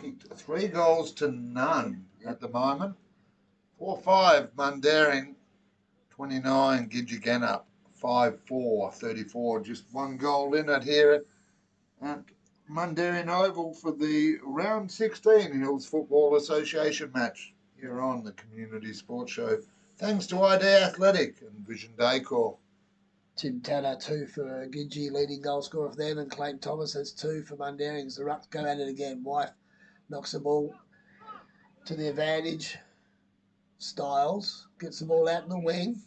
Kicked 3 goals to none at the moment. 4-5 Mundaring, 29 Gidgegannup, 5-4, 34. Just 1 goal in it here at Mundaring Oval for the round 16 Hiills Football Association match here on the Community Sports Show. Thanks to ID Athletic and Vision Decor. Tim Tanner 2 for Gidgey, leading goal scorer for them, and Clayton Thomas has 2 for Mundaring. As the Rucks go at it again. Wife knocks the ball to the advantage. Styles gets the ball out in the wing.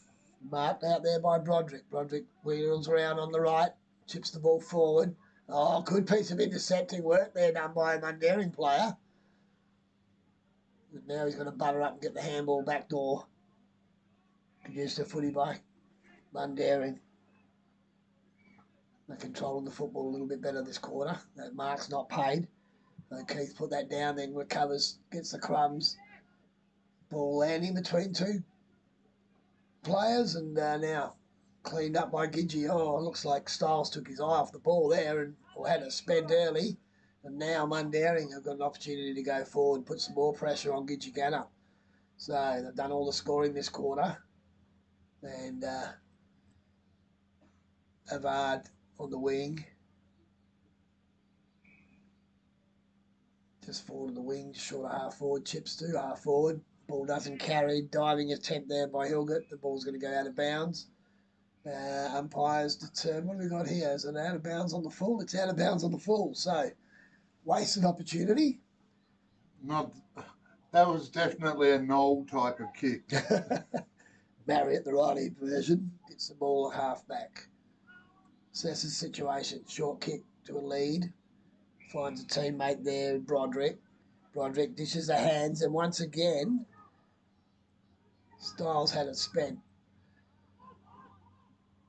Marked out there by Broderick. Broderick wheels around on the right, chips the ball forward. Oh, good piece of intercepting work there done by a Mundaring player. And now he's going to butter up and get the handball back door. Produced a footy by Mundaring. They're controlling the football a little bit better this quarter. That mark's not paid. So Keith put that down, then recovers, gets the crumbs. Ball landing between 2 players, and now cleaned up by Gidgey. Oh, it looks like Styles took his eye off the ball there and had it spent early. And now Mundaring have got an opportunity to go forward and put some more pressure on Gidgegannup. So they've done all the scoring this quarter. And Avard on the wing. Just forward of the wing, short of half forward, chips to half forward. Ball doesn't carry. Diving attempt there by Hilgert. The ball's going to go out of bounds. Umpires determine. What have we got here? Is it out of bounds on the full? It's out of bounds on the full. So, wasted opportunity. Not. That was definitely a null type of kick. Marriott, the righty version, gets the ball at half back. Assesses the situation. Short kick to a lead. Finds a teammate there, Broderick. Broderick dishes the hands, and once again, Styles had it spent.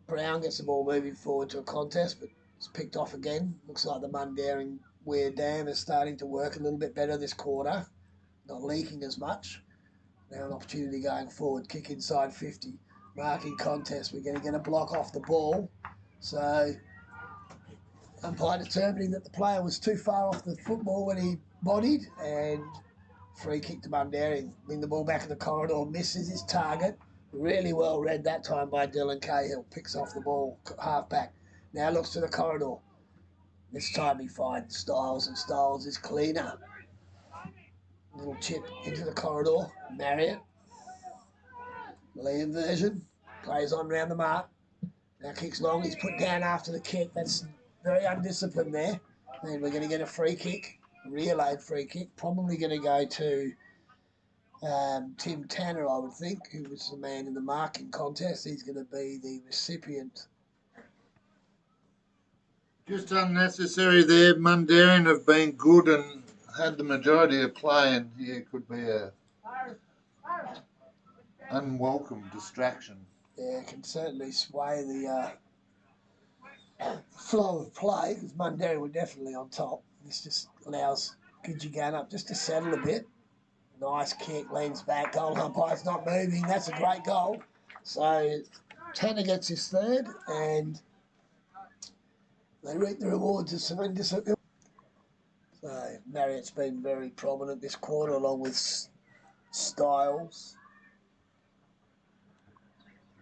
Brown gets the ball moving forward to a contest, but it's picked off again. Looks like the Mundaring Weir Dam is starting to work a little bit better this quarter. Not leaking as much. Now an opportunity going forward. Kick inside 50. Marking contest. We're going to get a block off the ball. So, umpire determining that the player was too far off the football when he bodied, and free kick to Mundaring. Bring the ball back in the corridor. Misses his target. Really well read that time by Dylan Cahill. Picks off the ball, half back. Now looks to the corridor. This time he finds Styles, and Styles is cleaner. Little chip into the corridor. Marriott. Liam version. Plays on round the mark. Now kicks long. He's put down after the kick. That's very undisciplined there. And we're going to get a free kick. Relayed free kick. Probably going to go to Tim Tanner, I would think, who was the man in the marking contest. He's going to be the recipient. Just unnecessary there. Mundaring have been good and had the majority of play, and here could be a unwelcome distraction. Yeah, can certainly sway the flow of play, because Mundaring were definitely on top. This just allows Gidgegannup just to settle a bit. Nice kick, leans back, goal umpire's not moving. That's a great goal. So Tanner gets his third, and they reap the rewards of some indiscipline. So Marriott's been very prominent this quarter, along with Styles.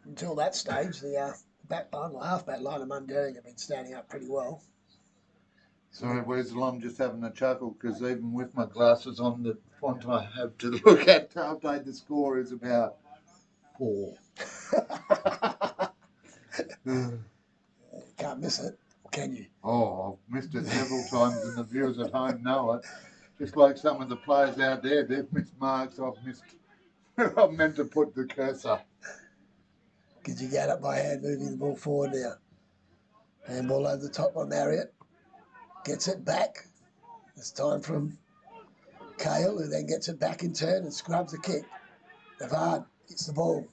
Until that stage, the back line, or half-back line of Mundaring have been standing up pretty well. Sorry, I'm just having a chuckle because even with my glasses on, the font I have to look at to update the score is about 4. Can't miss it, can you? Oh, I've missed it several times, and the viewers at home know it. Just like some of the players out there, they've missed marks. I've missed. I meant to put the cursor. Gidgegannup by hand, moving the ball forward now. Handball over the top by Marriott. Gets it back. This time from Cahill, who then gets it back in turn and scrubs the kick. Navard gets the ball.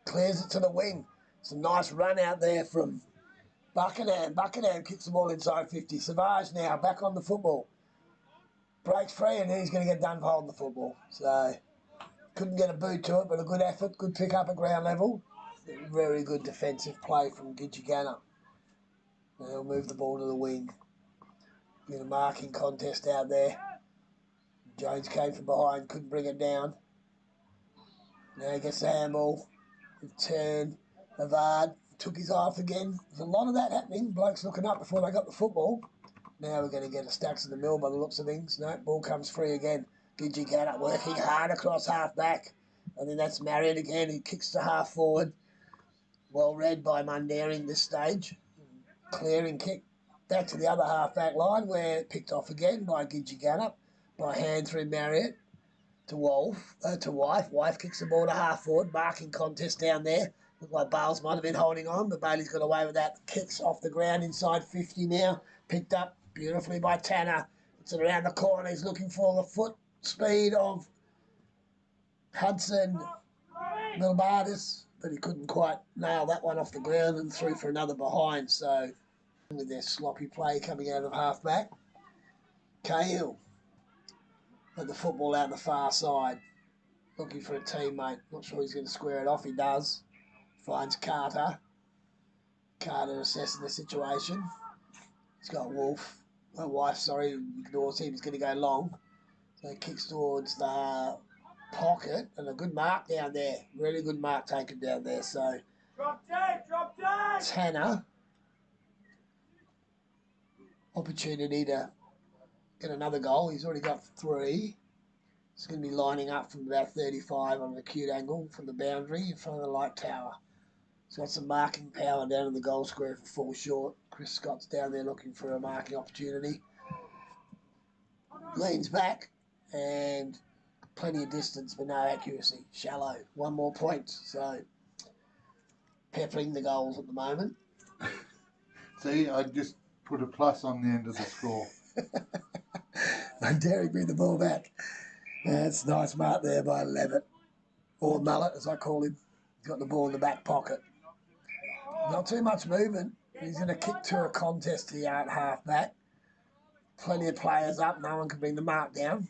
Clears it to the wing. It's a nice run out there from Buckingham. Buckingham kicks the ball inside 50. Savage now back on the football. Breaks free, and he's going to get done for holding the football. So, couldn't get a boot to it, but a good effort. Good pick up at ground level. Very good defensive play from Gidgegannup. They'll move the ball to the wing. Been a marking contest out there. Jones came from behind, couldn't bring it down. Now he gets the handball. Return. Navard took his eye off again. There's a lot of that happening. Blokes looking up before they got the football. Now we're going to get a stacks of the mill by the looks of things. No, ball comes free again. Gidgegannup working hard across half back. I think that's Marriott again. He kicks to half forward. Well read by Mundaring this stage. Clearing kick back to the other half back line, where it picked off again by Gidgegannup. By hand through Marriott to Wife. Wife kicks the ball to half forward. Marking contest down there. Looked like Bales might have been holding on, but Bailey's got away with that. Kicks off the ground inside 50 now. Picked up beautifully by Tanner. It's around the corner. He's looking for the foot speed of Hudson Milbardis, but he couldn't quite nail that one off the ground and threw for another behind. So with their sloppy play coming out of half back. Cahill put the football out the far side, looking for a teammate. Not sure he's going to square it off. He does. Finds Carter. Carter assessing the situation. He's got Wolf. Wife, sorry, ignores him. He's going to go long. So he kicks towards the pocket, and a good mark down there. Really good mark taken down there. So Drop dead! Tanner, opportunity to get another goal. He's already got 3. It's going to be lining up from about 35 on an acute angle from the boundary in front of the light tower. It's got some marking power down in the goal square for full short. Chris Scott's down there looking for a marking opportunity. Leans back and plenty of distance but no accuracy. Shallow. One more point. So peppering the goals at the moment. See, I just put a plus on the end of the score. Mundaring bring the ball back. That's a nice mark there by Levitt. Or Mullet, as I call him. He's got the ball in the back pocket. Not too much movement. He's going to kick to a contest here at half-back. Plenty of players up. No one can bring the mark down.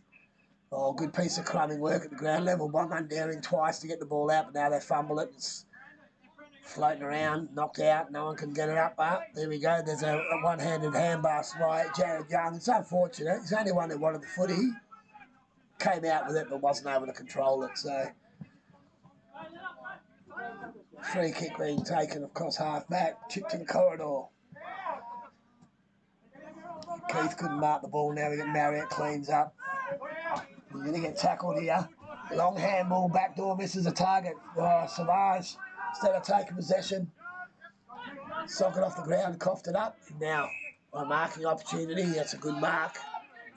Oh, good piece of crumbing work at the ground level by Mundaring twice to get the ball out, but now they fumble it. It's floating around, knocked out. No one can get it up. There we go. There's a one-handed handbasket by Jared Young. It's unfortunate. He's the only one that wanted the footy. Came out with it, but wasn't able to control it. So, free kick being taken across half-back. Chip to the corridor. Keith couldn't mark the ball. Now we get Marriott cleans up. He's going to get tackled here. Long handball, backdoor misses a target. Savage, instead of taking possession, sock it off the ground, coughed it up. Now, a marking opportunity. That's a good mark.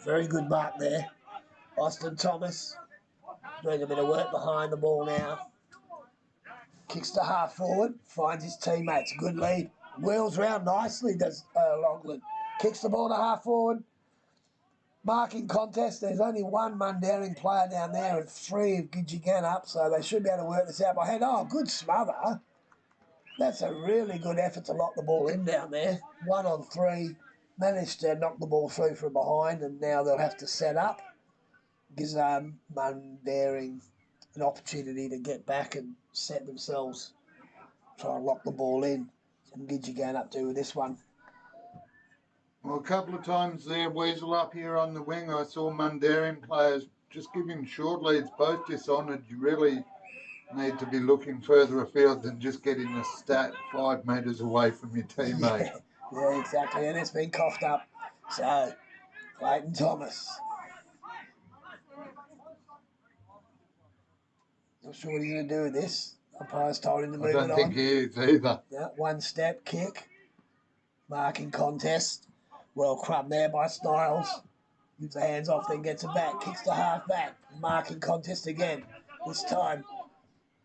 Very good mark there. Austin Thomas doing a bit of work behind the ball now. Kicks to half forward, finds his teammates. Good lead. Wheels round nicely, does Longland. Kicks the ball to half forward. Marking contest. There's only one Mundaring player down there and 3 of Gidgegannup, so they should be able to work this out by hand. Oh, good smother. That's a really good effort to lock the ball in down there. 1 on 3. Managed to knock the ball through from behind, and now they'll have to set up. Gives Mundaring an opportunity to get back and set themselves, try and lock the ball in. And Gidgegannup do with this one. Well, a couple of times there, Weasel up here on the wing, I saw Mundaring players just give him short leads, both dishonoured. You really need to be looking further afield than just getting a stat 5 metres away from your teammate. Yeah, exactly, and it's been coughed up. So, Clayton Thomas. Not sure what he's going to do with this. Umpire's told him to move it on. I don't think he is either. Yeah, 1 step kick. Marking contest. Well crumbed there by Styles. Gives the hands off, then gets it back. Kicks to half back. Marking contest again. This time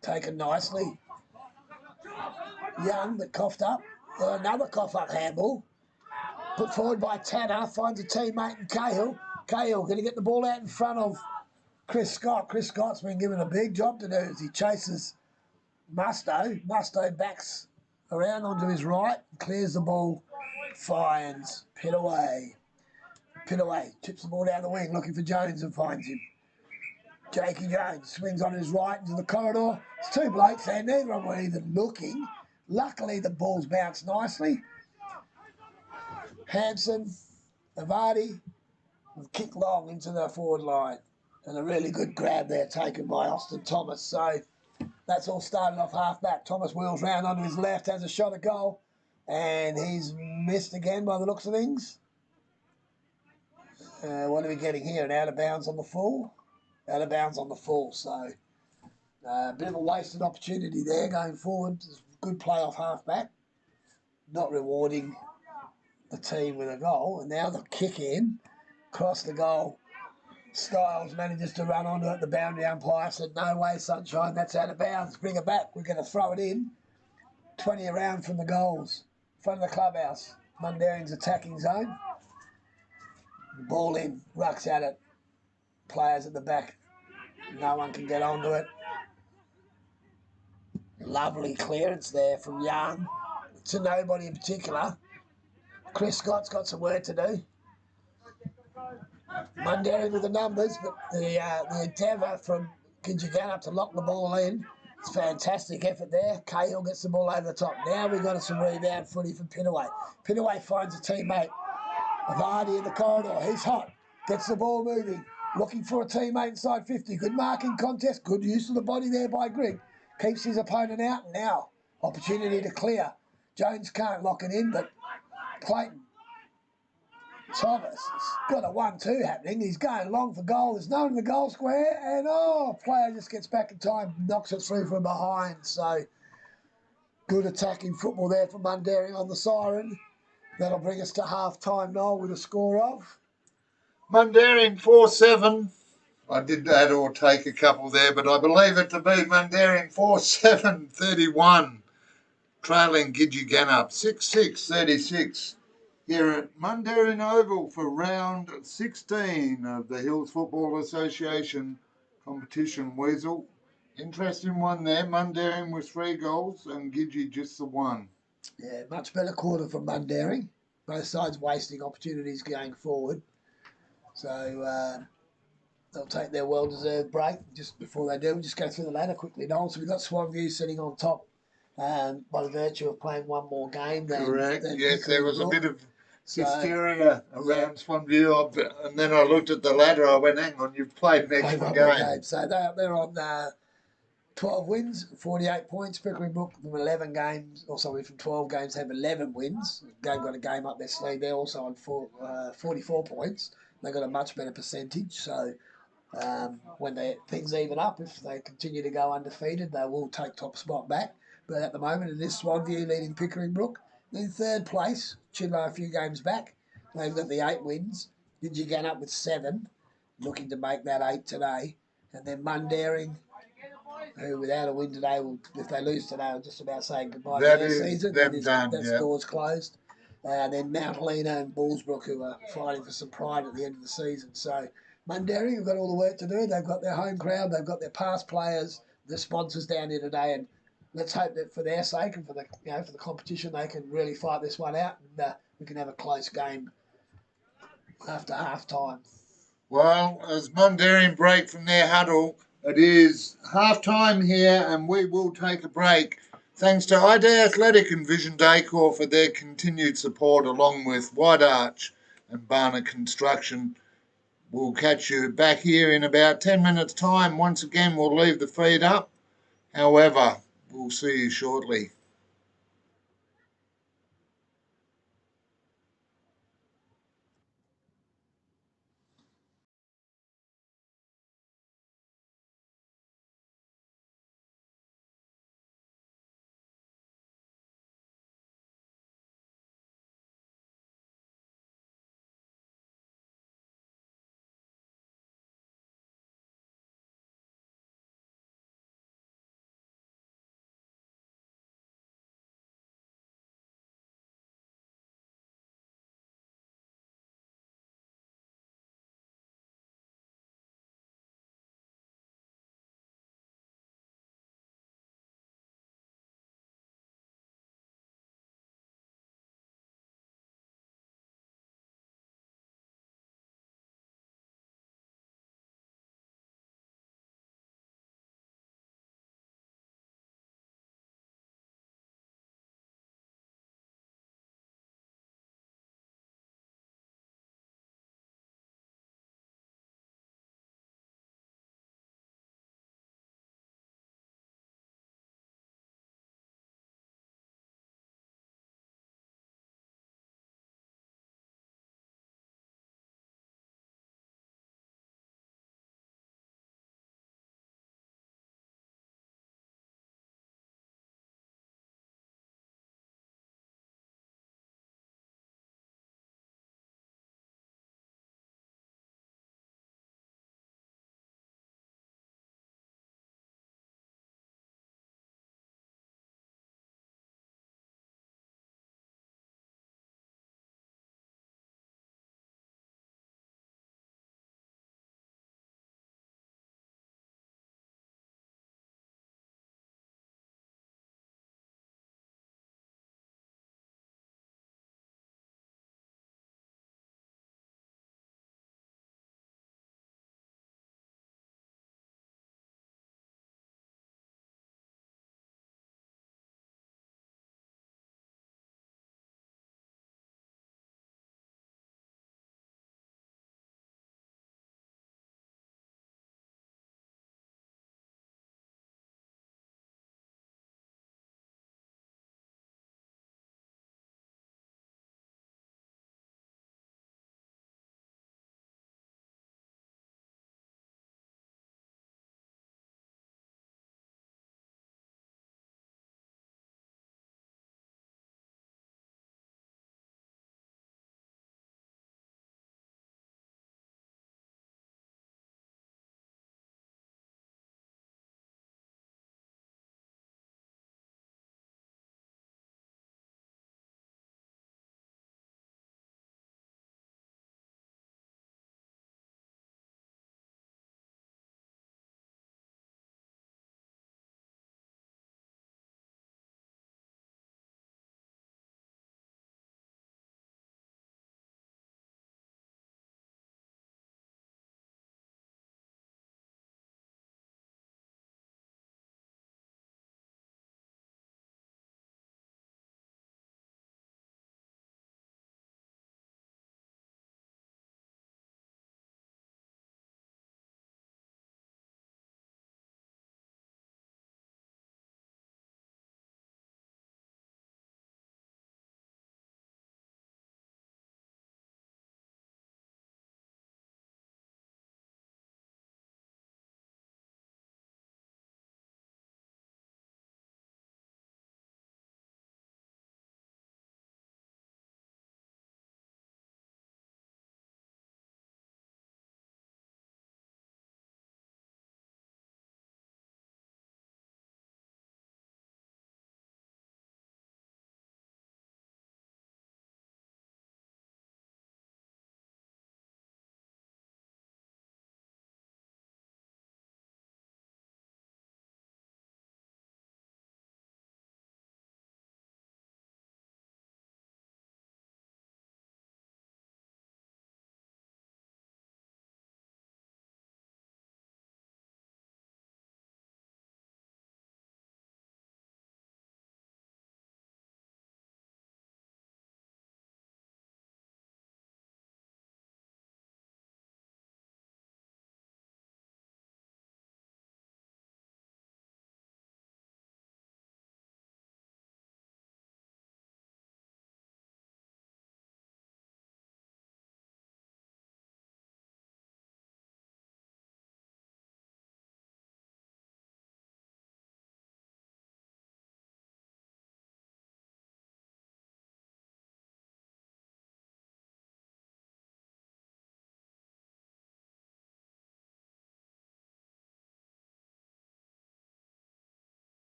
taken nicely. Young, but coughed up. Another cough up handball. Put forward by Tanner. Finds a teammate in Cahill. Cahill going to get the ball out in front of Chris Scott. Chris Scott's been given a big job to do as he chases Musto. Musto backs around onto his right, clears the ball, finds Pitaway. Pitaway chips the ball down the wing, looking for Jones and finds him. Jakey Jones swings on his right into the corridor. It's 2 blokes there, neither of them were even looking. Luckily, the ball's bounced nicely. Hanson, Avadi, kick long into the forward line. And a really good grab there taken by Austin Thomas. So that's all started off half-back. Thomas wheels round onto his left, has a shot at goal. And he's missed again by the looks of things. What are we getting here? An out of bounds on the full? Out of bounds on the full. So a bit of a wasted opportunity there going forward. Good play off half-back. Not rewarding the team with a goal. And now the kick in, cross the goal. Styles manages to run onto it. The boundary umpire said, no way, sunshine, that's out of bounds. Bring it back. We're going to throw it in. 20 around from the goals. Front of the clubhouse. Mundaring's attacking zone. Ball in. Rucks at it. Players at the back. No one can get onto it. Lovely clearance there from Young. To nobody in particular. Chris Scott's got some work to do. Mundaring with the numbers, but the endeavour from Gidgegannup to lock the ball in. It's a fantastic effort there. Cahill gets the ball over the top. Now we've got some rebound footy from Pitaway. Pitaway finds a teammate. Vardy in the corridor. He's hot. Gets the ball moving. Looking for a teammate inside 50. Good marking contest. Good use of the body there by Grigg. Keeps his opponent out. Now, opportunity to clear. Jones can't lock it in, but Clayton Thomas has got a 1-2 happening. He's going long for goal. There's no one in the goal square. And, player just gets back in time, knocks it through from behind. So, good attacking football there from Mundaring on the siren. That'll bring us to half-time, Noel, with a score of? Mundaring 4-7. I did add or take a couple there, but I believe it to be Mundaring 4-7, 31. Trailing Gidgegannup 6-6, 36. Here at Mundaring Oval for round 16 of the Hiills Football Association competition, Weasel. Interesting one there. Mundaring with 3 goals and Gidgee just the 1. Yeah, much better quarter from Mundaring. Both sides wasting opportunities going forward. So they'll take their well-deserved break. Just before they do, we'll just go through the ladder quickly, Noel. So we've got Swanview sitting on top by the virtue of playing one more game. Correct. Yes, Pickering there was Brook. a bit of hysteria around Swanview, and then I looked at the ladder. I went, "Hang on, you've played an extra game." So they're on 12 wins, 48 points. Pickering Brook from 11 games, or sorry, from 12 games have 11 wins. They've got a game up their sleeve. They're also on 44 points. They've got a much better percentage. So when things even up, if they continue to go undefeated, they will take top spot back. But at the moment, it is Swanview leading Pickering Brook. In third place, Chidlow a few games back. They've got the 8 wins. Gidgegannup with 7, looking to make that 8 today. And then Mundaring, who without a win today, if they lose today, will just about say goodbye to their season. That door's closed. And then Mount Helena and Bullsbrook, who are fighting for some pride at the end of the season. So Mundaring have got all the work to do. They've got their home crowd, they've got their past players, the sponsors down here today, and let's hope that for their sake and for the competition, they can really fight this one out, and we can have a close game after half time. Well, as Mundaring break from their huddle, it is half time here, and we will take a break. Thanks to ID Athletic and Vision Decor for their continued support, along with White Arch and Barner Construction. We'll catch you back here in about 10 minutes' time. Once again, we'll leave the feed up. However, we'll see you shortly.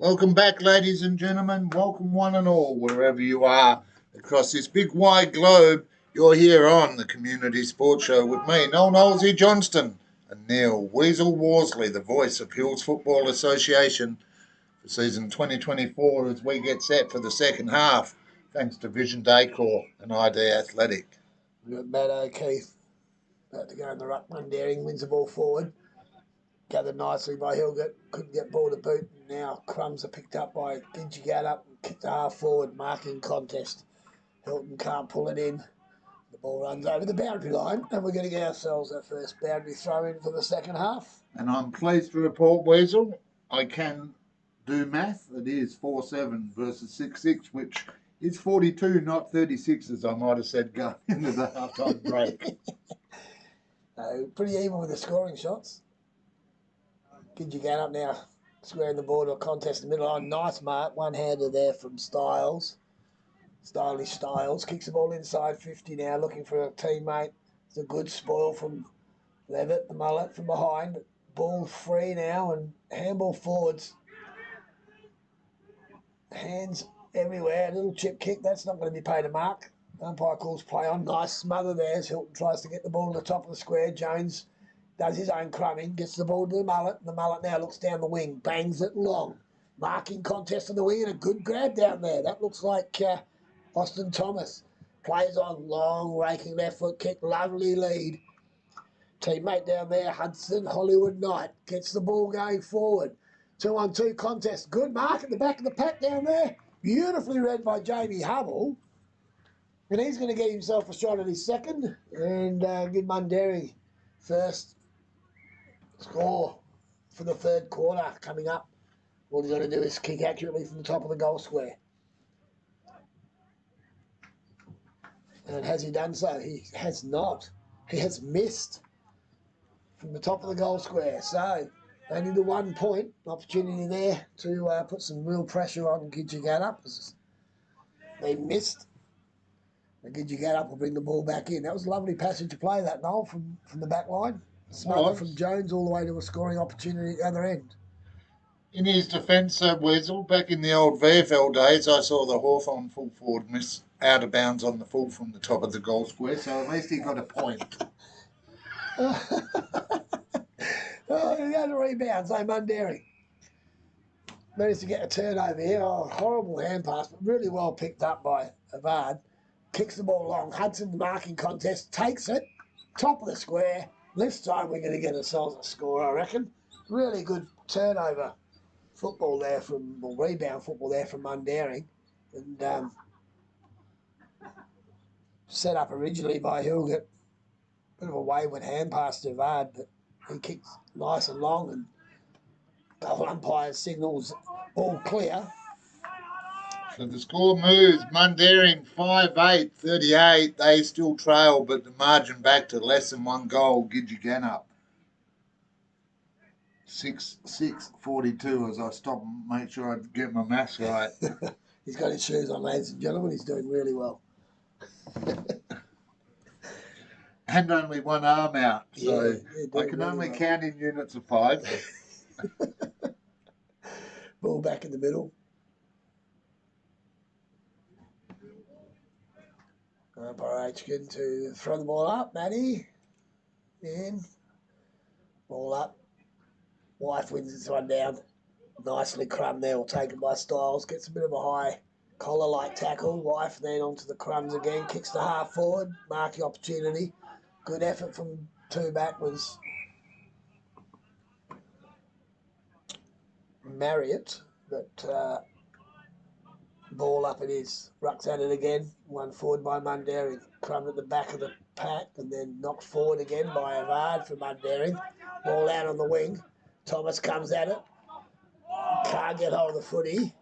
Welcome back, ladies and gentlemen. Welcome one and all, wherever you are across this big wide globe. You're here on the Community Sports Show with me, Noel Knowlesy Johnston, and Neil Weasel Worsley, the voice of Hiills Football Association for season 2024 as we get set for the second half, thanks to Vision Decor and ID Athletic. We've got Matt O'Keefe about to go in the ruck. Mundaring wins the ball forward. Gathered nicely by Hilgett, couldn't get ball to boot, and now crumbs are picked up by Gidgegannup and kicked the half forward, marking contest. Hilton can't pull it in. The ball runs over the boundary line, and we're going to get ourselves our first boundary throw in for the second half. And I'm pleased to report, Weasel, I can do math. It is 4-7 versus 6-6, which is 42, not 36, as I might have said going into the halftime break. Pretty even with the scoring shots. Gidgegannup now squaring the ball to a contest in the middle line. Nice mark, one-hander there from Styles. Stylish Styles kicks the ball inside 50 now, looking for a teammate. It's a good spoil from Levitt, the mullet from behind. Ball free now and handball forwards. Hands everywhere, a little chip kick. That's not going to be paid a mark. Umpire calls play on. Nice smother there as Hilton tries to get the ball to the top of the square. Jones does his own crumbing, gets the ball to the mullet, and the mullet now looks down the wing, bangs it long. Marking contest on the wing and a good grab down there. That looks like Austin Thomas. Plays on, long, raking left foot kick, lovely lead. Teammate down there, Hudson Hollywood Knight, gets the ball going forward. 2-on-2 contest, good mark at the back of the pack down there. Beautifully read by Jamie Hubble. And he's going to get himself a shot at his second and give Mundaring first score for the third quarter coming up. All he's got to do is kick accurately from the top of the goal square. And has he done so? He has not. He has missed from the top of the goal square. So they need a 1 point opportunity there to put some real pressure on Gidgegannup. They missed. And Gidgegannup will bring the ball back in. That was a lovely passage of play, that, Noel, from the back line. Smother from Jones all the way to a scoring opportunity at the other end. In his defence, Weasel, back in the old VFL days, I saw the Hawthorn full forward miss out of bounds on the full from the top of the goal square, so at least he got a point. Oh, he had a rebound, so Mundaring managed to get a turnover here. Oh, horrible hand pass, but really well picked up by Avad. Kicks the ball long. Hudson marking contest, takes it, top of the square. This time we're going to get ourselves a score, I reckon. Really good turnover football there rebound football there from Mundaring. And set up originally by Hilgett. Bit of a wayward hand pass to Avad, but he kicks nice and long, and goal umpire signals all clear. So the score moves. Mundaring 5-8-38. They still trail, but the margin back to less than 1 goal. Gidgegannup 6-6-42 as I stop and make sure I get my maths right. He's got his shoes on, ladies and gentlemen. He's doing really well. And only one arm out, so yeah, I can only count in units of 5. Ball back in the middle. Umpire Aitken to throw the ball up. Matty in. Ball up. Wife wins this one down. Nicely crumbed there, or taken by Styles. Gets a bit of a high collar-like tackle. Wife then onto the crumbs again. Kicks the half forward. Marking opportunity. Good effort from two back was Marriott, but ball up it is. Rucks at it again. One forward by Mundaring. Crumb at the back of the pack and then knocked forward again by Avad for Mundaring. Ball out on the wing. Thomas comes at it. Can't get hold of the footy.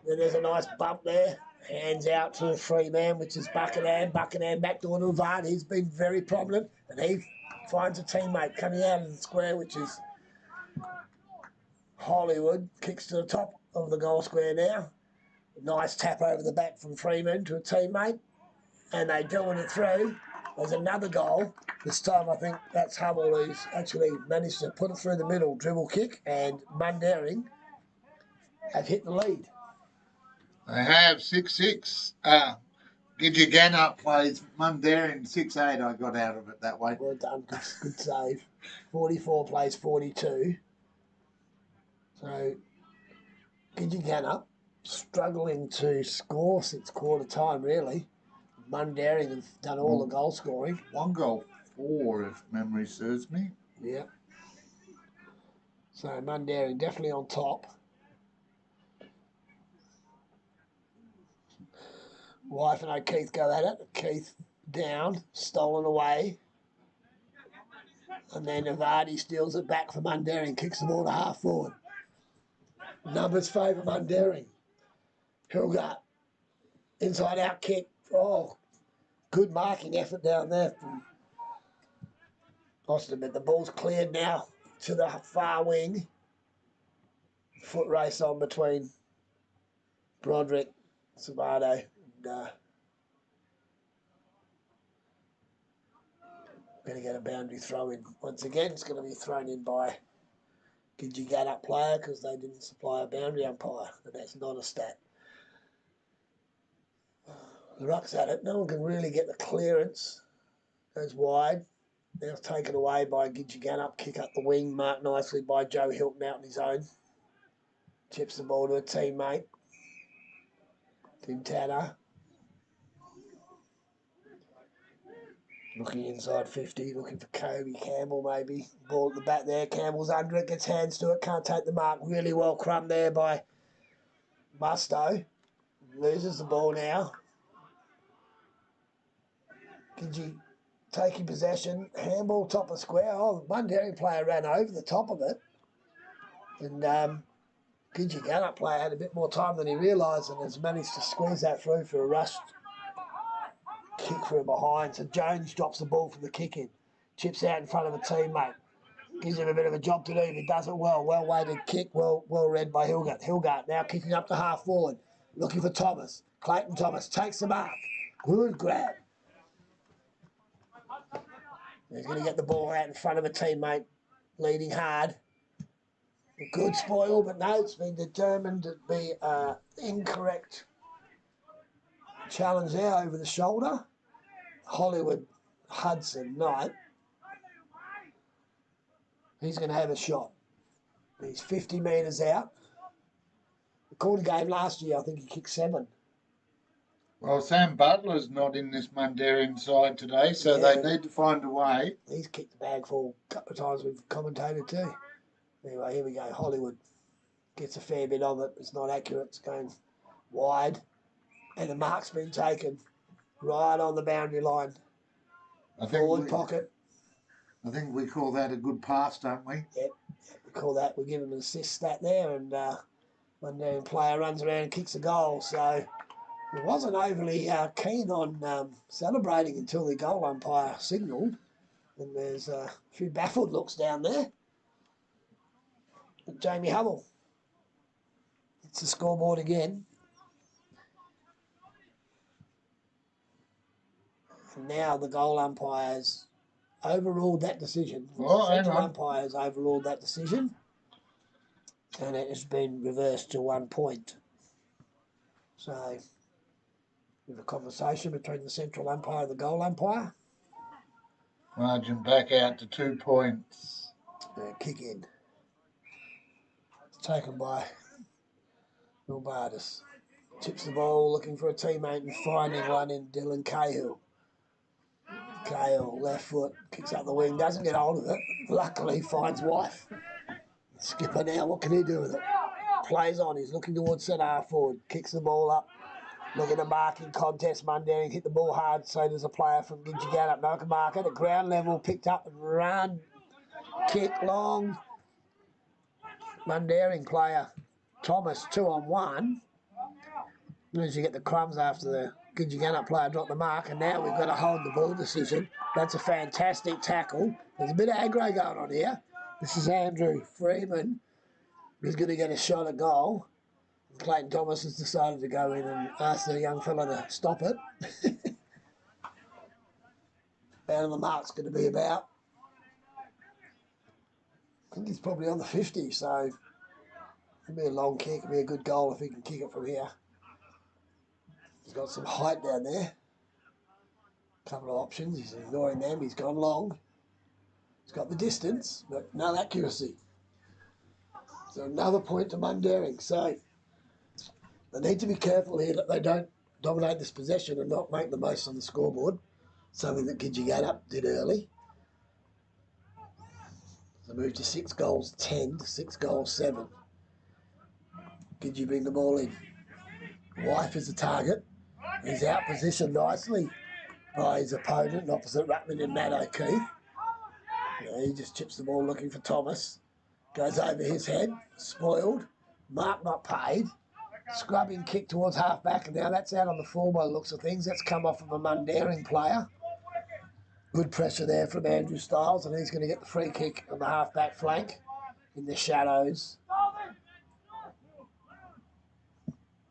Then there's a nice bump there. Hands out to the free man, which is Buckingham. Buckingham back door to Avad. He's been very prominent, and he finds a teammate coming out of the square, which is Hollywood. Kicks to the top of the goal square now. Nice tap over the back from Freeman to a teammate, and they doing it through. There's another goal. This time I think that's Hubble who's actually managed to put it through the middle, dribble kick, and Mundaring have hit the lead. They have 6-6. Gidgegannup plays Mundaring 6-8. I got out of it that way. Well done, good save. 44 plays 42. So Gidgegannup struggling to score since quarter time, really. Mundaring have done all the goal scoring. 1 goal 4, if memory serves me. Yeah. So Mundaring definitely on top. Wife and O'Keefe go at it. Keith down, stolen away. And then Avadi steals it back for Mundaring, kicks the ball to half forward. Numbers favour Mundaring. Hilgart, inside out kick. Oh, good marking effort down there from Austin, but the ball's cleared now to the far wing. Foot race on between Broderick, Sabato, and going to get a boundary throw in. Once again, it's going to be thrown in by Gidgegannup player because they didn't supply a boundary umpire, and that's not a stat. The ruck's at it. No one can really get the clearance. Goes wide. Now it's taken away by Gidgegannup. Kick up the wing. Marked nicely by Joe Hilton out on his own. Chips the ball to a teammate. Tim Tanner. Looking inside 50. Looking for Kobe Campbell maybe. Ball at the back there. Campbell's under it. Gets hands to it. Can't take the mark. Really well crumbed there by Musto. Loses the ball now. Gidgey taking possession, handball top of square. Oh, Mundaring player ran over the top of it. And Gidgegannup player had a bit more time than he realised and has managed to squeeze that through for a rushed kick from behind. So Jones drops the ball for the kick in. Chips out in front of a teammate. Gives him a bit of a job to do, but he does it well. Well-weighted kick, well read by Hilgart. Hilgart now kicking up to half forward. Looking for Thomas. Clayton Thomas takes the mark. Good grab. He's going to get the ball out in front of a teammate, leading hard. A good spoil, but no, it's been determined to be an incorrect challenge there over the shoulder. Hollywood Hudson Knight. He's going to have a shot. He's 50 metres out. The quarter game last year, I think he kicked 7. Well, Sam Butler's not in this Mundaring side today, so they need to find a way. He's kicked the bag full a couple of times with commentator too. Anyway, here we go. Hollywood gets a fair bit of it. It's not accurate. It's going wide. And the mark's been taken right on the boundary line. Forward pocket. I think we call that a good pass, don't we? Yep. We call that. We give him an assist stat there. And when the player runs around and kicks a goal. So he wasn't overly keen on celebrating until the goal umpire signalled. And there's a few baffled looks down there. And Jamie Hubble. It's the scoreboard again. And now the goal umpires overruled that decision. Oh, the central umpires overruled that decision. And it has been reversed to 1 point. So we have a conversation between the central umpire and the goal umpire. Margin back out to 2 points. Kick in. It's taken by Will Bardis. Chips the ball, looking for a teammate and finding one in Dylan Cahill. Cahill, left foot, kicks up the wing, doesn't get hold of it. Luckily finds Wife. Skipper now, what can he do with it? Plays on, he's looking towards centre half forward, kicks the ball up. Look at the marking contest, Mundaring hit the ball hard, so there's a player from Gidgegannup. No can mark it at ground level, picked up and run. Kick long. Mundaring player, Thomas, 2-on-1. As you get the crumbs after the Gidgegannup player dropped the mark, and now we've got a hold the ball decision. That's a fantastic tackle. There's a bit of aggro going on here. This is Andrew Freeman, who's going to get a shot at goal. Clayton Thomas has decided to go in and ask the young fella to stop it. And the mark's going to be about, I think he's probably on the 50, so It'll be a long kick. It'll be a good goal if he can kick it from here. He's got some height down there. Couple of options. He's ignoring them. He's gone long. He's got the distance, but no accuracy. So another point to Mundaring. So they need to be careful here that they don't dominate this possession and not make the most on the scoreboard. Something that Gidgegannup did early. So move to 6 goals 10 to 6 goals 7. Gidgee bring the ball in. Wife is the target. He's out positioned nicely by his opponent, opposite ruckman in Matt O'Keefe. He just chips the ball looking for Thomas. Goes over his head, spoiled. Mark not paid. Scrubbing kick towards half-back, and now that's out on the full by the looks of things. That's come off of a Mundaring player. Good pressure there from Andrew Stiles, and he's going to get the free kick on the half-back flank in the shadows.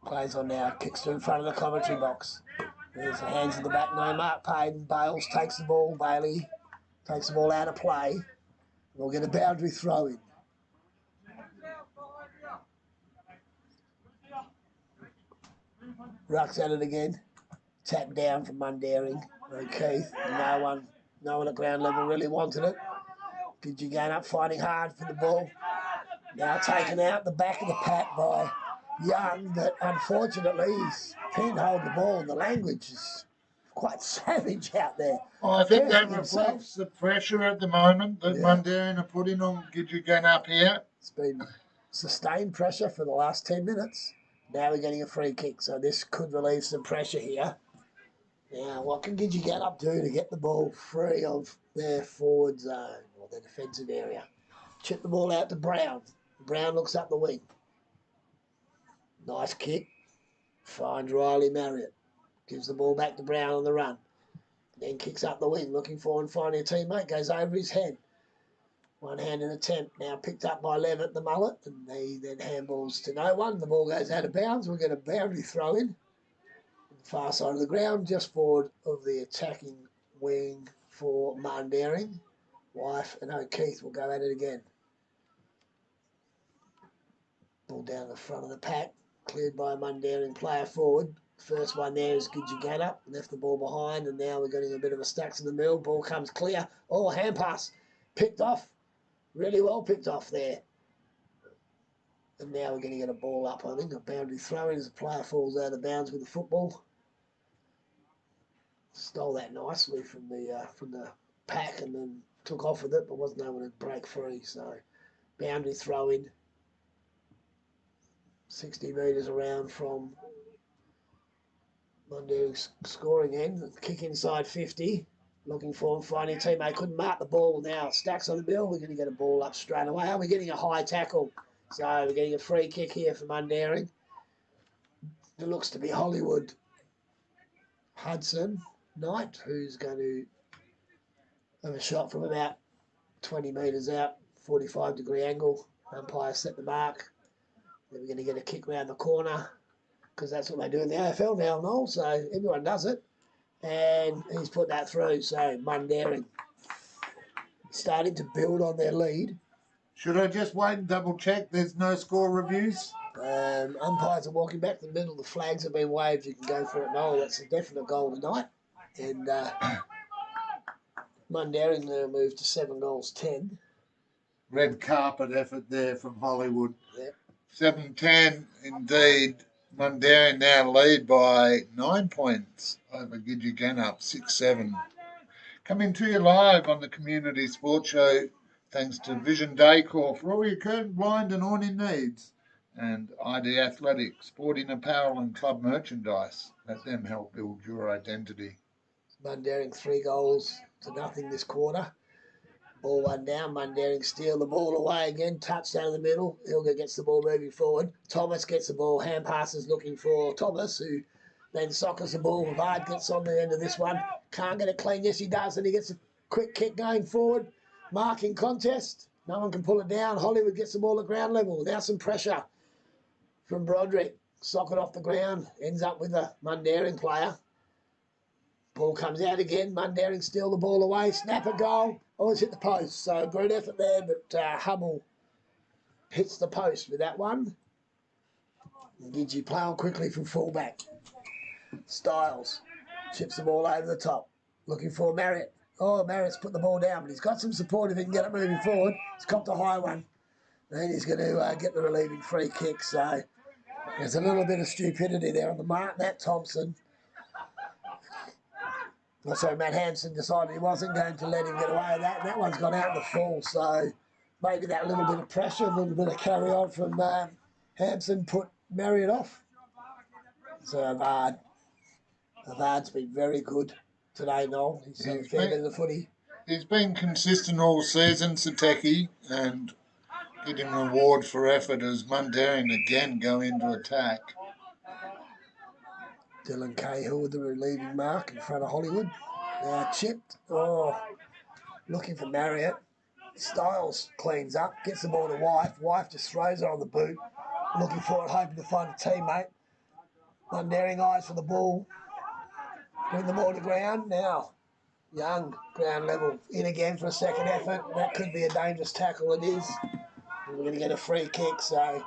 Plays on now, kicks to in front of the commentary box. There's the hands in the back, no mark paid. Bales takes the ball, Bailey takes the ball out of play. We'll get a boundary throw in. Rucks at it again. Tap down from Mundaring. O'Keefe. No one at ground level really wanted it. Gidgegannup fighting hard for the ball. Now taken out the back of the pack by Young, but unfortunately he's pinholed the ball, and the language is quite savage out there. Well, I think that reflects the pressure at the moment that Mundaring are putting on Gidgegannup here. It's been sustained pressure for the last 10 minutes. Now we're getting a free kick, so this could relieve some pressure here. Now, what can Gidgegannup do to get the ball free of their forward zone or their defensive area? Chip the ball out to Brown. Brown looks up the wing. Nice kick. Finds Riley Marriott. Gives the ball back to Brown on the run. Then kicks up the wing, looking for and finding a teammate. Goes over his head. One-handed attempt now picked up by Levitt, the mullet, and he then handballs to no one. The ball goes out of bounds. We'll get a boundary throw in. On the far side of the ground, just forward of the attacking wing for Mundaring. Wife and O'Keefe will go at it again. Ball down the front of the pack, cleared by a Mundaring player forward. First one there is Gidgegannup, left the ball behind, and now we're getting a bit of a stacks in the middle. Ball comes clear. Oh, hand pass. Picked off. Really well picked off there. And now we're going to get a ball up, I think. A boundary throw in as the player falls out of bounds with the football. Stole that nicely from the pack and then took off with it, but wasn't able to break free. So boundary throw in. 60 metres around from Mundaring's scoring end. Kick inside 50. Looking for and finding a teammate. Couldn't mark the ball. Now stacks on the middle. We're going to get a ball up straight away. Are we getting a high tackle? So we're getting a free kick here for Mundaring. It looks to be Hollywood Hudson Knight, who's going to have a shot from about 20 metres out, 45-degree angle. Umpire set the mark. Then we're going to get a kick round the corner because that's what they do in the AFL now, Noel. So everyone does it. And he's put that through. So Mundaring starting to build on their lead. Should I just wait and double check there's no score reviews? Umpires are walking back to the middle. The flags have been waved. You can go for it, Noel. That's a definite goal tonight. And Mundaring now moved to 7 goals 10. Red carpet effort there from Hollywood. Yep. 7-10 indeed. Mundaring now lead by 9 points over Gidgegannup, 6-7. Coming to you live on the Community Sports Show, thanks to Vision Decor for all your curtain, blind and awning needs, and ID Athletics, sporting apparel and club merchandise. Let them help build your identity. Mundaring 3 goals to nothing this quarter. Ball one down, Mundaring steal the ball away again, touch down the middle. Ilga gets the ball moving forward. Thomas gets the ball, hand passes looking for Thomas, who then soccers the ball. Vard gets on the end of this one. Can't get it clean, yes he does, and he gets a quick kick going forward. Marking contest, no one can pull it down. Hollywood gets the ball at ground level. Now some pressure from Broderick. Socket off the ground, ends up with a Mundaring player. Ball comes out again. Mundaring steal the ball away. Snap a goal. Oh, it's hit the post. So great effort there, but Hubble hits the post with that one. Gidgey playing quickly from fullback. Styles chips the ball over the top, looking for Marriott. Oh, Marriott's put the ball down, but he's got some support if he can get it moving forward. He's copped a high one. And he's going to get the relieving free kick. So there's a little bit of stupidity there on the mark. Matt Thompson. Also, Matt Hanson decided he wasn't going to let him get away with that. And that one's gone out in the full. So maybe that little bit of pressure, a little bit of carry on from Hanson put Marriott off. So Avard's been very good today, Noel. He's had a fair bit of the footy. He's been consistent all season, Sateki, and get him an award for effort as Mundaring again go into attack. Dylan Cahill with the relieving mark in front of Hollywood. Now chipped. Oh, looking for Marriott. Styles cleans up, gets the ball to Wife. Wife just throws it on the boot. Looking for it, hoping to find a teammate. Mundaring eyes for the ball. Bring the ball to ground. Now, Young, ground level, in again for a second effort. That could be a dangerous tackle, it is. And we're going to get a free kick, so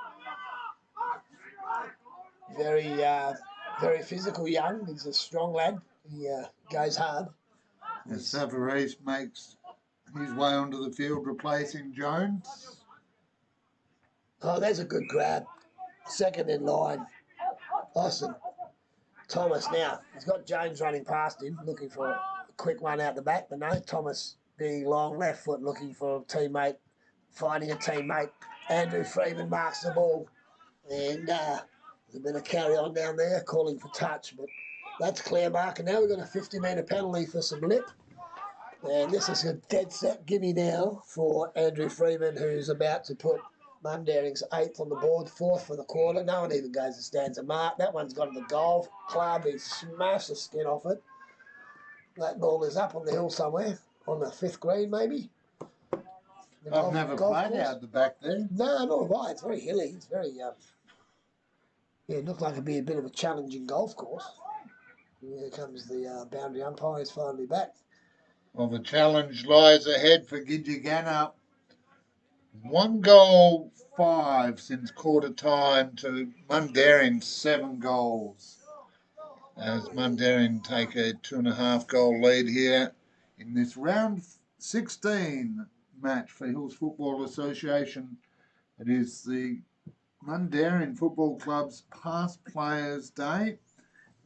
very physical Young. He's a strong lad. He goes hard. As Savarise makes his way onto the field, replacing Jones. Oh, there's a good grab. Second in line. Awesome. Thomas now. He's got Jones running past him, looking for a quick one out the back. But no, Thomas being long left foot, looking for a teammate, finding a teammate. Andrew Freeman marks the ball. And there's a bit of carry on down there, calling for touch. But that's clear mark. And now we've got a 50-metre penalty for some lip. And this is a dead set gimme now for Andrew Freeman, who's about to put Mundaring's 8th on the board, 4th for the quarter. No one even goes and stands a mark. That one's gone to the golf club. He smashed the skin off it. That ball is up on the hill somewhere, on the 5th green maybe. I've never played out the back there. No, nor have I. It's very hilly. It's very, yeah, it looked like it'd be a bit of a challenging golf course. Here comes the boundary umpire. He's finally back. Well, the challenge lies ahead for Gidgegannup. 1 goal 5 since quarter time to Mundaring 7 goals. As Mundaring take a 2.5 goal lead here in this round 16 match for Hiills Football Association. It is the Mundaring Football Club's Past Players Day.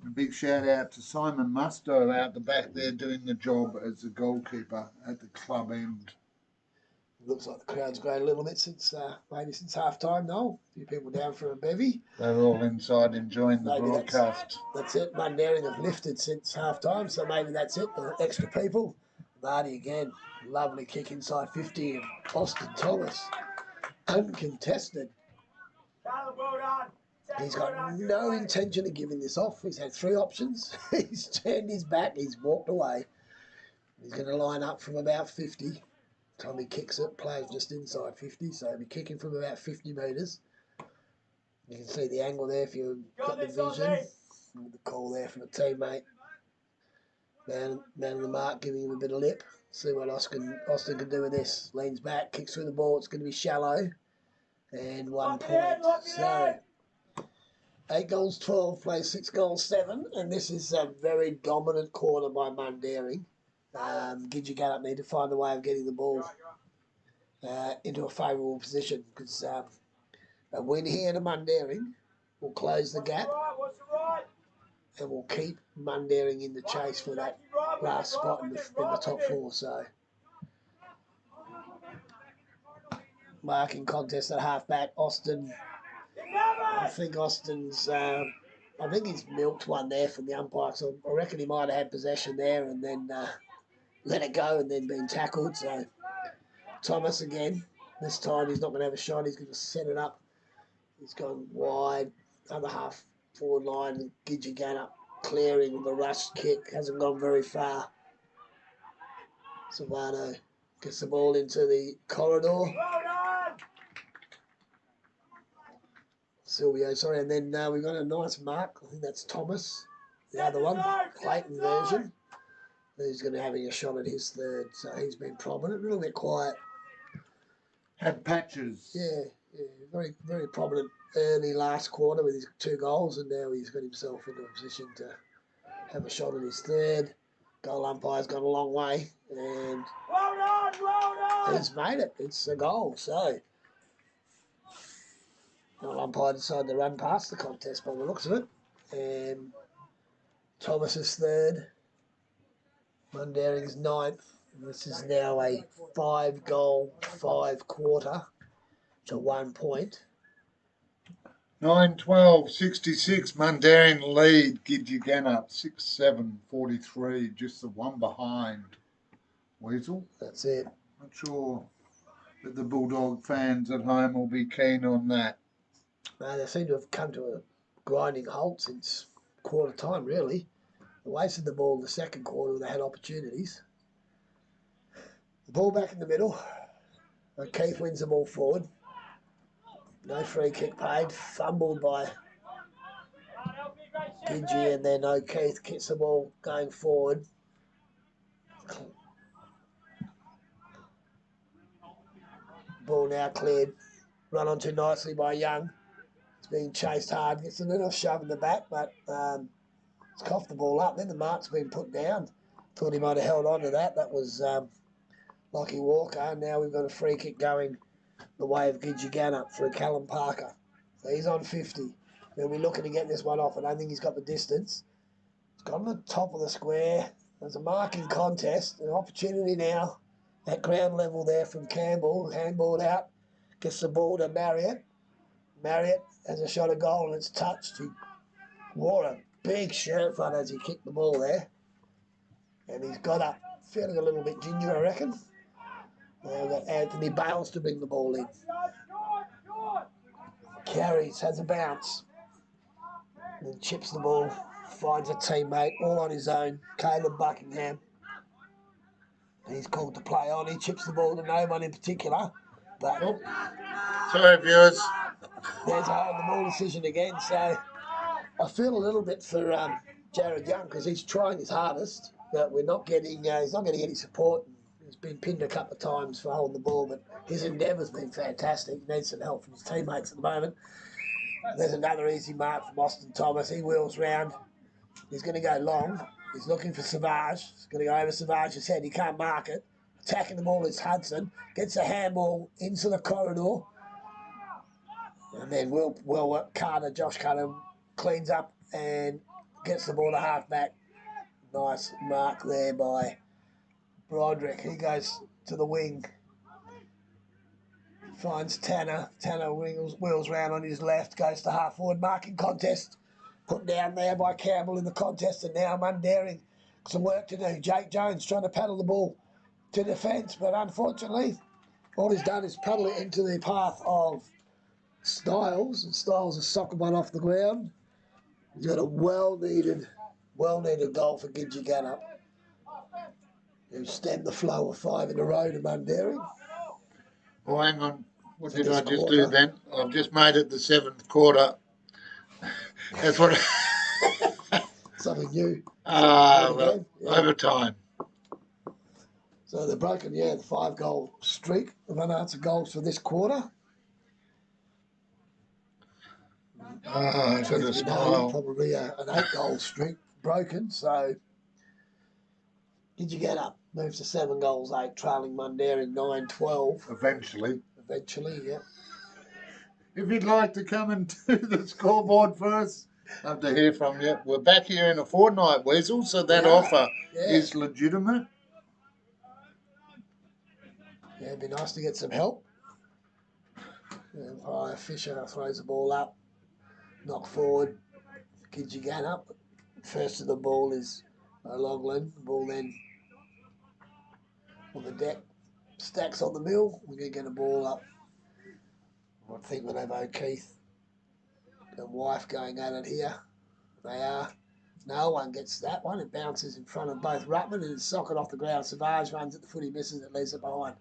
A big shout out to Simon Musto out the back there doing the job as a goalkeeper at the club end. Looks like the crowd's grown a little bit since maybe since half time, Noel. A few people down for a bevy. They're all inside enjoying the broadcast. That's it. Mundaring have lifted since half time, so maybe that's it. The extra people. Marty again. Lovely kick inside 50 of Austin Thomas. Uncontested. He's got no intention of giving this off. He's had 3 options. He's turned his back. He's walked away. He's going to line up from about 50. Time he kicks it, plays just inside 50, so he'll be kicking from about 50 metres. You can see the angle there if you've got the vision. The call there from the teammate. Man on the mark, giving him a bit of lip. See what Austin can do with this. Leans back, kicks through the ball. It's going to be shallow. And 1 point. So 8 goals 12, plays 6 goals 7. And this is a very dominant quarter by Mundaring. Gidgegannup need to find a way of getting the ball into a favourable position, because a win here to Mundaring will close the gap and will keep Mundaring in the chase for that last spot in the top 4. So marking contest at half-back. Austin, I think Austin's I think he's milked one there from the umpire, so I reckon he might have had possession there and then let it go and then been tackled. So Thomas again. This time he's not going to have a shot. He's going to set it up. He's gone wide, other half forward line, and Gidgegannup clearing with the rush kick. Hasn't gone very far. Savano gets the ball into the corridor. Silvio, sorry, and then we've got a nice mark. I think that's Thomas, the other one, Clayton version. He's going to having a shot at his 3rd, so he's been prominent, a little bit quiet. Had patches. Yeah, Yeah, very, very prominent early last quarter with his 2 goals, and now he's got himself into a position to have a shot at his third. Goal umpire's gone a long way, and he's made it. It's a goal, so goal umpire decided to run past the contest by the looks of it. And Thomas's third, Mundaring's ninth. And this is now a 5-goal, 5-quarter to 1 point. 9-12-66, Mundaring lead, Gidgegannup 6-7-43, just the one behind. Weasel? That's it. Not sure that the Bulldog fans at home will be keen on that. No, they seem to have come to a grinding halt since quarter time, really. They wasted the ball in the second quarter when they had opportunities. The ball back in the middle. Keith wins the ball forward. No free kick paid. Fumbled by Gidgey, and then O'Keefe kicks the ball going forward. Ball now cleared. Run on too nicely by Young. It's being chased hard. Gets a little shove in the back, but it's coughed the ball up. Then the mark's been put down. Thought he might have held on to that. That was Lockie Walker. Now we've got a free kick going the way of Gidgegannup for Callum Parker. So he's on 50. He'll be looking to get this one off. I don't think he's got the distance. It's got on the top of the square. There's a marking contest. An opportunity now at ground level there from Campbell. Handballed out. Gets the ball to Marriott. Marriott has a shot at goal and it's touched. He wore a big shirt front as he kicked the ball there. And he's got up. Feeling a little bit ginger, I reckon. Now we've got Anthony Bales to bring the ball in. Carries, has a bounce. And then chips the ball, finds a teammate, all on his own. Caleb Buckingham. He's called to play on. He chips the ball to no one in particular. But sorry, viewers. There's a hold the ball decision again. So I feel a little bit for Jared Young because he's trying his hardest, but we're not getting. He's not getting any support. He's been pinned a couple of times for holding the ball, but his endeavour's been fantastic. He needs some help from his teammates at the moment. There's another easy mark from Austin Thomas. He wheels round. He's going to go long. He's looking for Savage. He's going to go over Savage's head. He can't mark it. Attacking the ball is Hudson. Gets a handball into the corridor. And then Josh Carter cleans up and gets the ball to half back. Nice mark there by Broderick. He goes to the wing. Finds Tanner. Tanner wheels round on his left. Goes to half forward. Marking contest. Put down there by Campbell in the contest. And now Mundaring. Some work to do. Jake Jones trying to paddle the ball to defence. But unfortunately, all he's done is paddle it into the path of Styles. And Styles has socked one off the ground. He's got a well-needed goal for Gidgegannup. Who stemmed the flow of 5 in a row to Mundaring. Oh, hang on. What did I just do then? I've just made it the 7th quarter. That's what... Something new. Well, overtime. So they've broken, the 5-goal streak of unanswered goals for this quarter. I've got a smile. Probably an 8-goal streak broken, so... Gidgegannup moves to 7 goals, 8, trailing Mundaring 9-12. Eventually, yeah. If you'd like to come and do the scoreboard for us, love to hear from you. We're back here in a fortnight, Weasel, so that offer is legitimate. Yeah, it'd be nice to get some help. Umpire Fisher throws the ball up, knock forward, Gidgegannup. First to the ball is O'Loughlin. The ball then on the deck, stacks on the mill. We're going to get a ball up. I think we'll have O'Keefe and Wife going at it here. They are. No one gets that one. It bounces in front of both Ruttman and it's socket off the ground. Savage runs at the foot, he misses it, leaves it behind.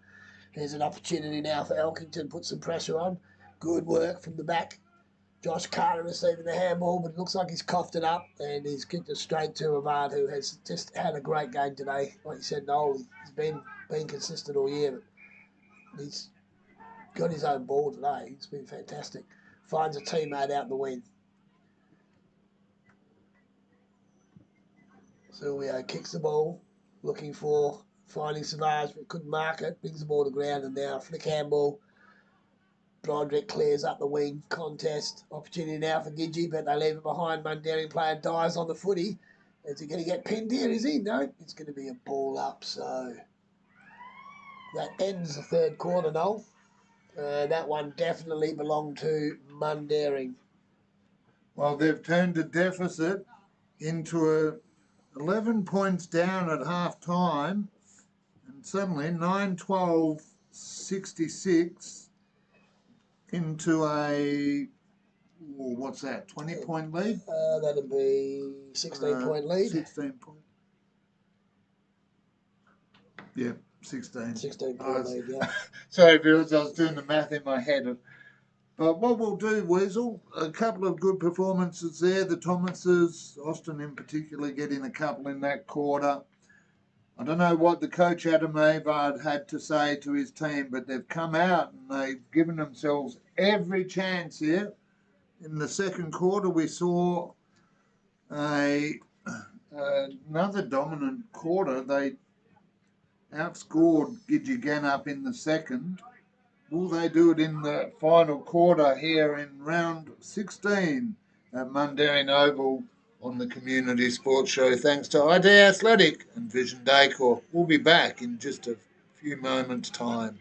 Here's an opportunity now for Elkington, put some pressure on. Good work from the back. Josh Carter receiving the handball, but it looks like he's coughed it up and he's kicked it straight to Avad, who has just had a great game today. Like you said, Noel, he's been consistent all year, but he's got his own ball today. It's been fantastic. Finds a teammate out in the wing. Silvio kicks the ball, looking for finding Savage, but couldn't mark it. Brings the ball to ground, and now flick handball. Broderick clears up the wing. Contest opportunity now for Gidgey, but they leave it behind. Mundaring player dives on the footy. Is he going to get pinned here? Is he? No, it's going to be a ball up. So that ends the third quarter, Noel. That one definitely belonged to Mundaring. Well, they've turned a deficit into 11 points down at half time, and suddenly 9-12-66 into a, what's that, 20-point lead? That'd be 16-point lead. 16 point. Yeah, 16. 16-point lead, yeah. Sorry, viewers, I was doing the math in my head. But what we'll do, Weasel, a couple of good performances there. The Thomases, Austin in particular, getting a couple in that quarter. I don't know what the coach Adam Avard had to say to his team, but they've come out and they've given themselves every chance here. In the second quarter, we saw another dominant quarter. They outscored Gidgegannup in the second. Will they do it in the final quarter here in round 16 at Mundaring Oval on the Community Sports Show? Thanks to ID Athletic and Vision Decor. We'll be back in just a few moments' time.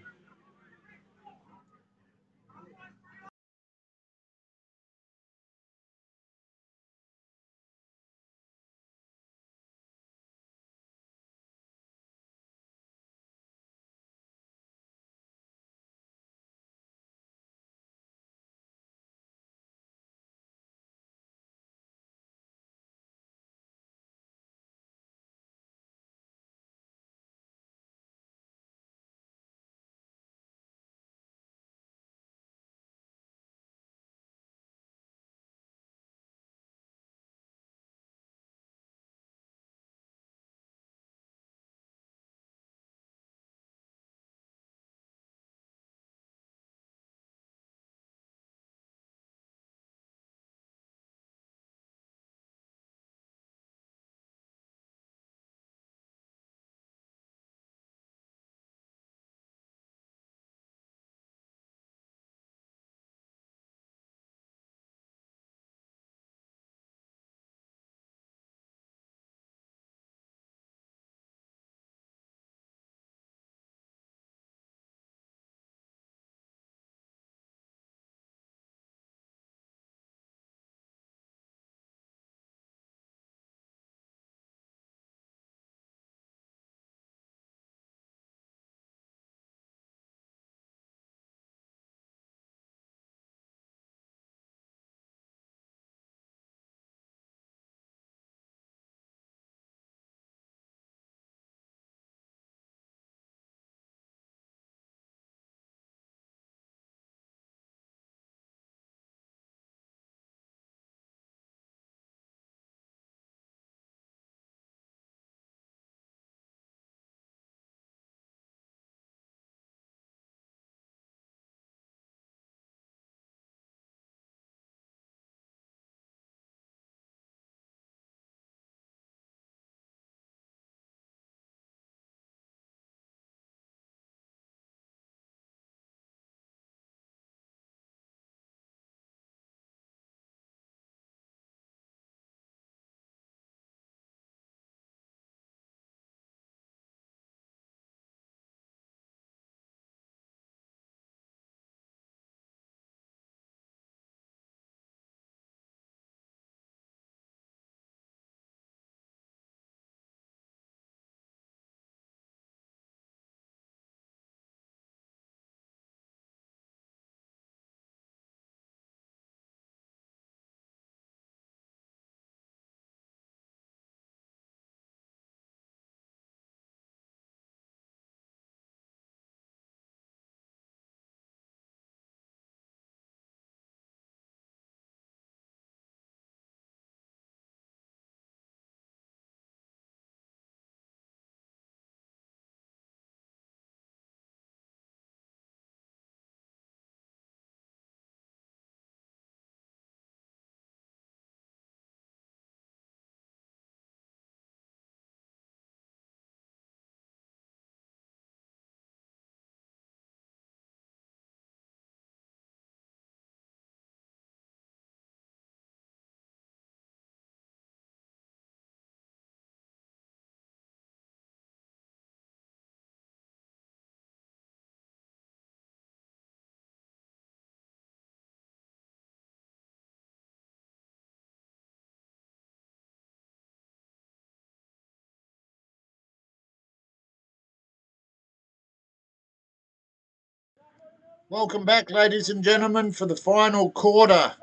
Welcome back, ladies and gentlemen, for the final quarter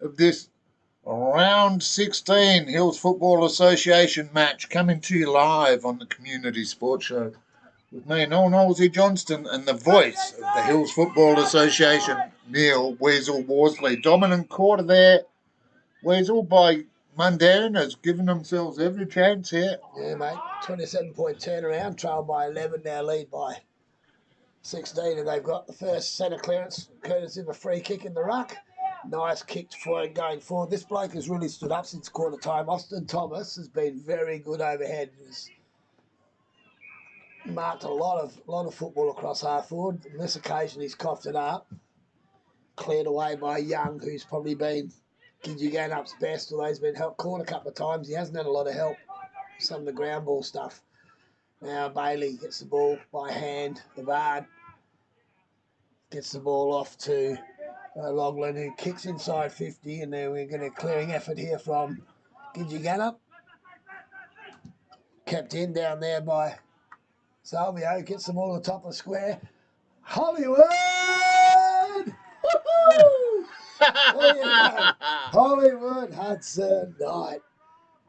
of this round 16 Hills Football Association match, coming to you live on the Community Sports Show with me, Noel Knowlesy Johnston, and the voice of the Hills Football Association, Neil Weasel Worsley. Dominant quarter there, Weasel, by Mundaring, has given themselves every chance here. Yeah, mate. 27-point turnaround, trailed by 11, now lead by 16, and they've got the first centre clearance, courtesy of a free kick in the ruck. Nice kick for him going forward. This bloke has really stood up since quarter time. Austin Thomas has been very good overhead. He's marked a lot of football across half forward. On this occasion, he's coughed it up. Cleared away by Young, who's probably been Gidgegannup's best, although he's been caught a couple of times. He hasn't had a lot of help. Some of the ground ball stuff. Now Bailey gets the ball by hand. Bavard gets the ball off to Longland, who kicks inside 50, and then we're getting a clearing effort here from Gidgegannup. Kept in down there by Salvio, gets the ball to the top of the square. Hollywood! There you go. Hollywood Hudson Knight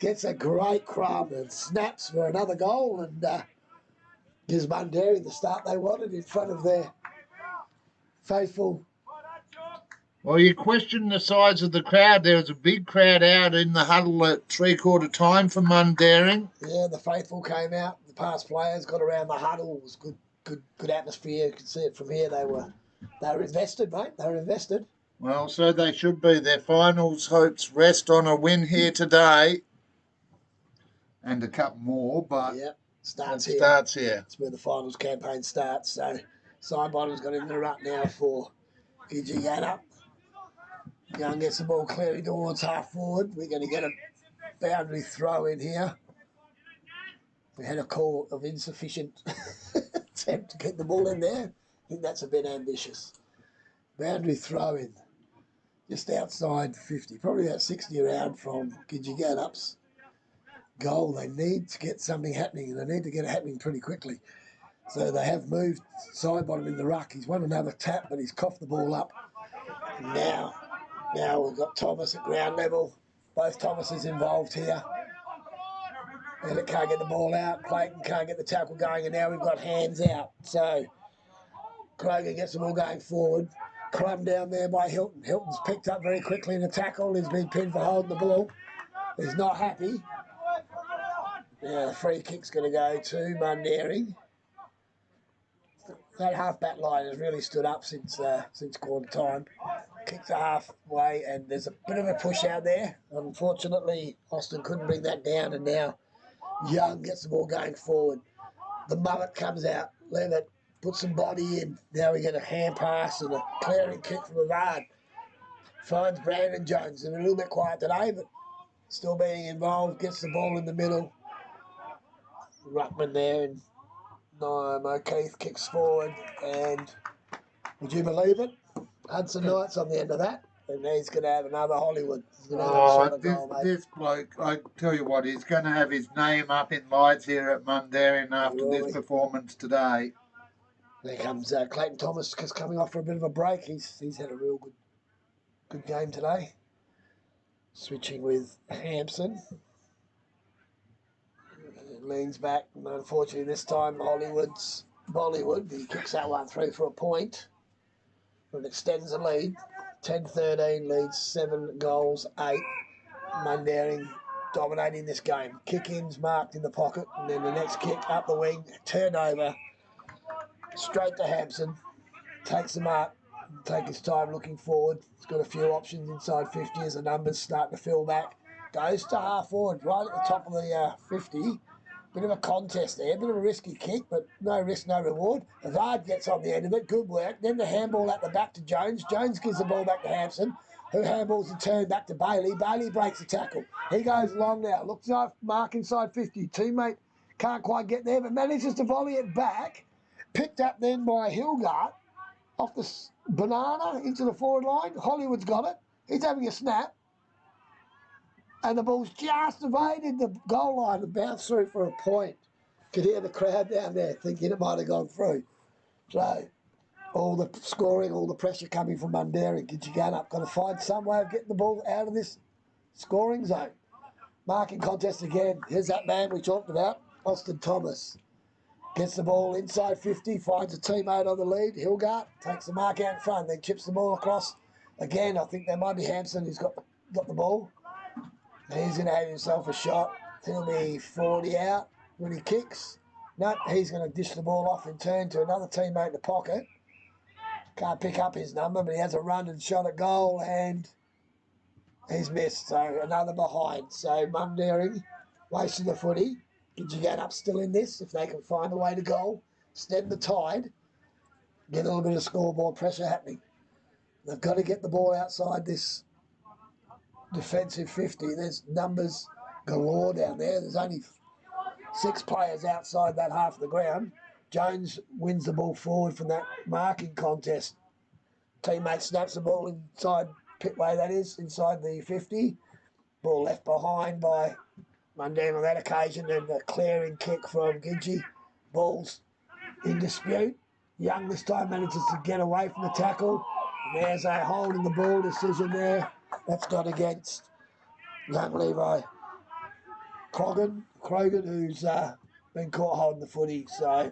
gets a great crumb and snaps for another goal, and gives Mundaring the start they wanted in front of their faithful. Well, you question the size of the crowd. There was a big crowd out in the huddle at three-quarter time for Mundaring. Yeah, the faithful came out. The past players got around the huddle. It was good atmosphere. You can see it from here. They were invested, mate. They were invested. Well, so they should be. Their finals hopes rest on a win here today, and a couple more. But yeah, starts here. It's where the finals campaign starts. So Sidebottom's got in the rut now for Gidgegannup. Young gets the ball clearly towards half forward. We're going to get a boundary throw in here. We had a call of insufficient attempt to get the ball in there. I think that's a bit ambitious. Boundary throw in. Just outside 50. Probably about 60 around from Gidgegannup's goal. They need to get something happening, and they need to get it happening pretty quickly. So they have moved Sidebottom in the ruck. He's won another tap, but he's coughed the ball up. Now we've got Thomas at ground level. Both Thomases involved here. Elliot can't get the ball out. Clayton can't get the tackle going, and now we've got hands out. So Kroger gets the ball going forward. Crumb down there by Hilton. Hilton's picked up very quickly in the tackle. He's been pinned for holding the ball. He's not happy. Yeah, the free kick's going to go to Mundaring. That half-back line has really stood up since quarter time. Kicks a halfway, and there's a bit of a push out there. Unfortunately, Austin couldn't bring that down, and now Young gets the ball going forward. The mullet comes out. Levitt puts some body in. Now we get a hand pass and a clearing kick from Bavard. Finds Brandon Jones. They're a little bit quiet today, but still being involved. Gets the ball in the middle. Ruckman there, and O'Keefe kicks forward, and would you believe it? Hudson Knight's on the end of that, and he's going to have another Hollywood. This bloke, I tell you what, he's going to have his name up in lights here at Mundaring after this performance today. There comes Clayton Thomas, just coming off for a bit of a break. He's had a real good game today. Switching with Hampson. Leans back, and unfortunately this time Hollywood's Bollywood. He kicks that one through for a point. And extends the lead. 10-13 leads 7 goals, 8. Mundaring dominating this game. Kick-ins marked in the pocket, and then the next kick up the wing, turnover, straight to Hampson. Takes the mark, take his time looking forward. He's got a few options inside 50 as the numbers start to fill back. Goes to half forward, right at the top of the 50. Bit of a contest there, bit of a risky kick, but no risk, no reward. Bavard gets on the end of it, good work. Then the handball at the back to Jones. Jones gives the ball back to Hampson, who handballs the turn back to Bailey. Bailey breaks the tackle. He goes long now, looks like mark inside 50. Teammate can't quite get there, but manages to volley it back. Picked up then by Hilgart off the banana into the forward line. Hollywood's got it. He's having a snap. And the ball's just evaded the goal line and bounced through for a point. Could hear the crowd down there thinking it might have gone through. So all the scoring, all the pressure coming from Mundaring. Gidgegannup got to find some way of getting the ball out of this scoring zone. Marking contest again. Here's that man we talked about, Austin Thomas. Gets the ball inside 50, finds a teammate on the lead. Hilgart takes the mark out in front, then chips the ball across. Again, I think that might be Hampson who's got the ball. He's going to have himself a shot. He'll be 40 out when he kicks. No, he's going to dish the ball off in turn to another teammate in the pocket. Can't pick up his number, but he has a run and shot at goal, and he's missed. So another behind. So Mundaring wasting the footy. Gidgegannup still in this. If they can find a way to goal, stem the tide, get a little bit of scoreboard pressure happening. They've got to get the ball outside this defensive 50. There's numbers galore down there. There's only 6 players outside that half of the ground. Jones wins the ball forward from that marking contest. Teammate snaps the ball inside pitway, that is, inside the 50. Ball left behind by Mundaring on that occasion, and a clearing kick from Gidgey. Ball's in dispute. Young this time manages to get away from the tackle. And there's a holding the ball decision there. That's gone against young Levi Krogan, who's been caught holding the footy. So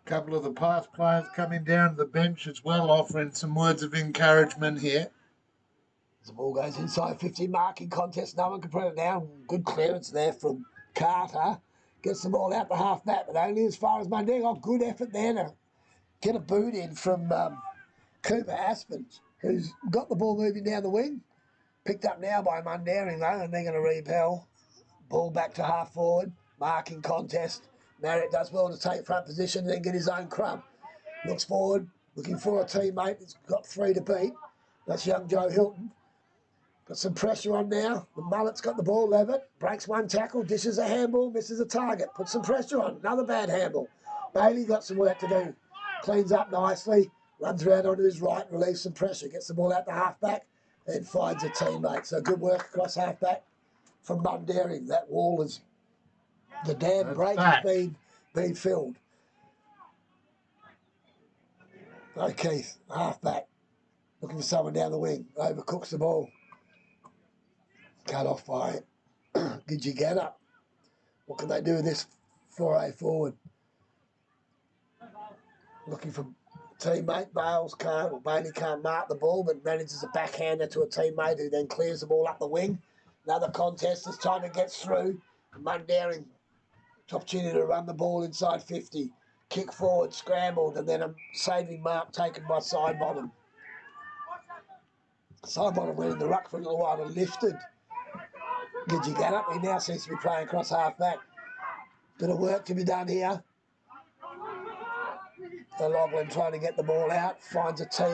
A couple of the past players coming down to the bench as well, offering some words of encouragement here. the ball goes inside 50, marking contest. No one can put it down. Good clearance there from Carter. Gets the ball out the half back, but only as far as Mundaring. Oh, good effort there to get a boot in from Cooper Aspen, who's got the ball moving down the wing. Picked up now by Mundaring, though, and they're going to repel. Ball back to half forward. Marking contest. Marriott does well to take front position and then get his own crumb. Looks forward, looking for a teammate. He's got 3 to beat. That's young Joe Hilton. Got some pressure on now. The mullet's got the ball, Levitt. Breaks one tackle, dishes a handball, misses a target. Puts some pressure on. Another bad handball. Bailey got some work to do. Cleans up nicely. Runs around onto his right, relieves some pressure. Gets the ball out the half-back and finds a teammate. So good work across half-back from Mundaring. That wall is... The dam break has been filled. Okay, half-back. Looking for someone down the wing. Overcooks the ball. Cut off by Gidgegannup. What can they do with this foray forward? Looking for teammate. Bailey can't mark the ball, but manages a backhander to a teammate who then clears the ball up the wing. Another contest. This time it gets through. Mundaring, opportunity to run the ball inside 50. Kick forward, scrambled, and then a saving mark taken by Sidebottom. Sidebottom went in the ruck for a little while and lifted Gidgegannup. He now seems to be playing across half-back. Bit of work to be done here. Loughlin trying to get the ball out, finds a team.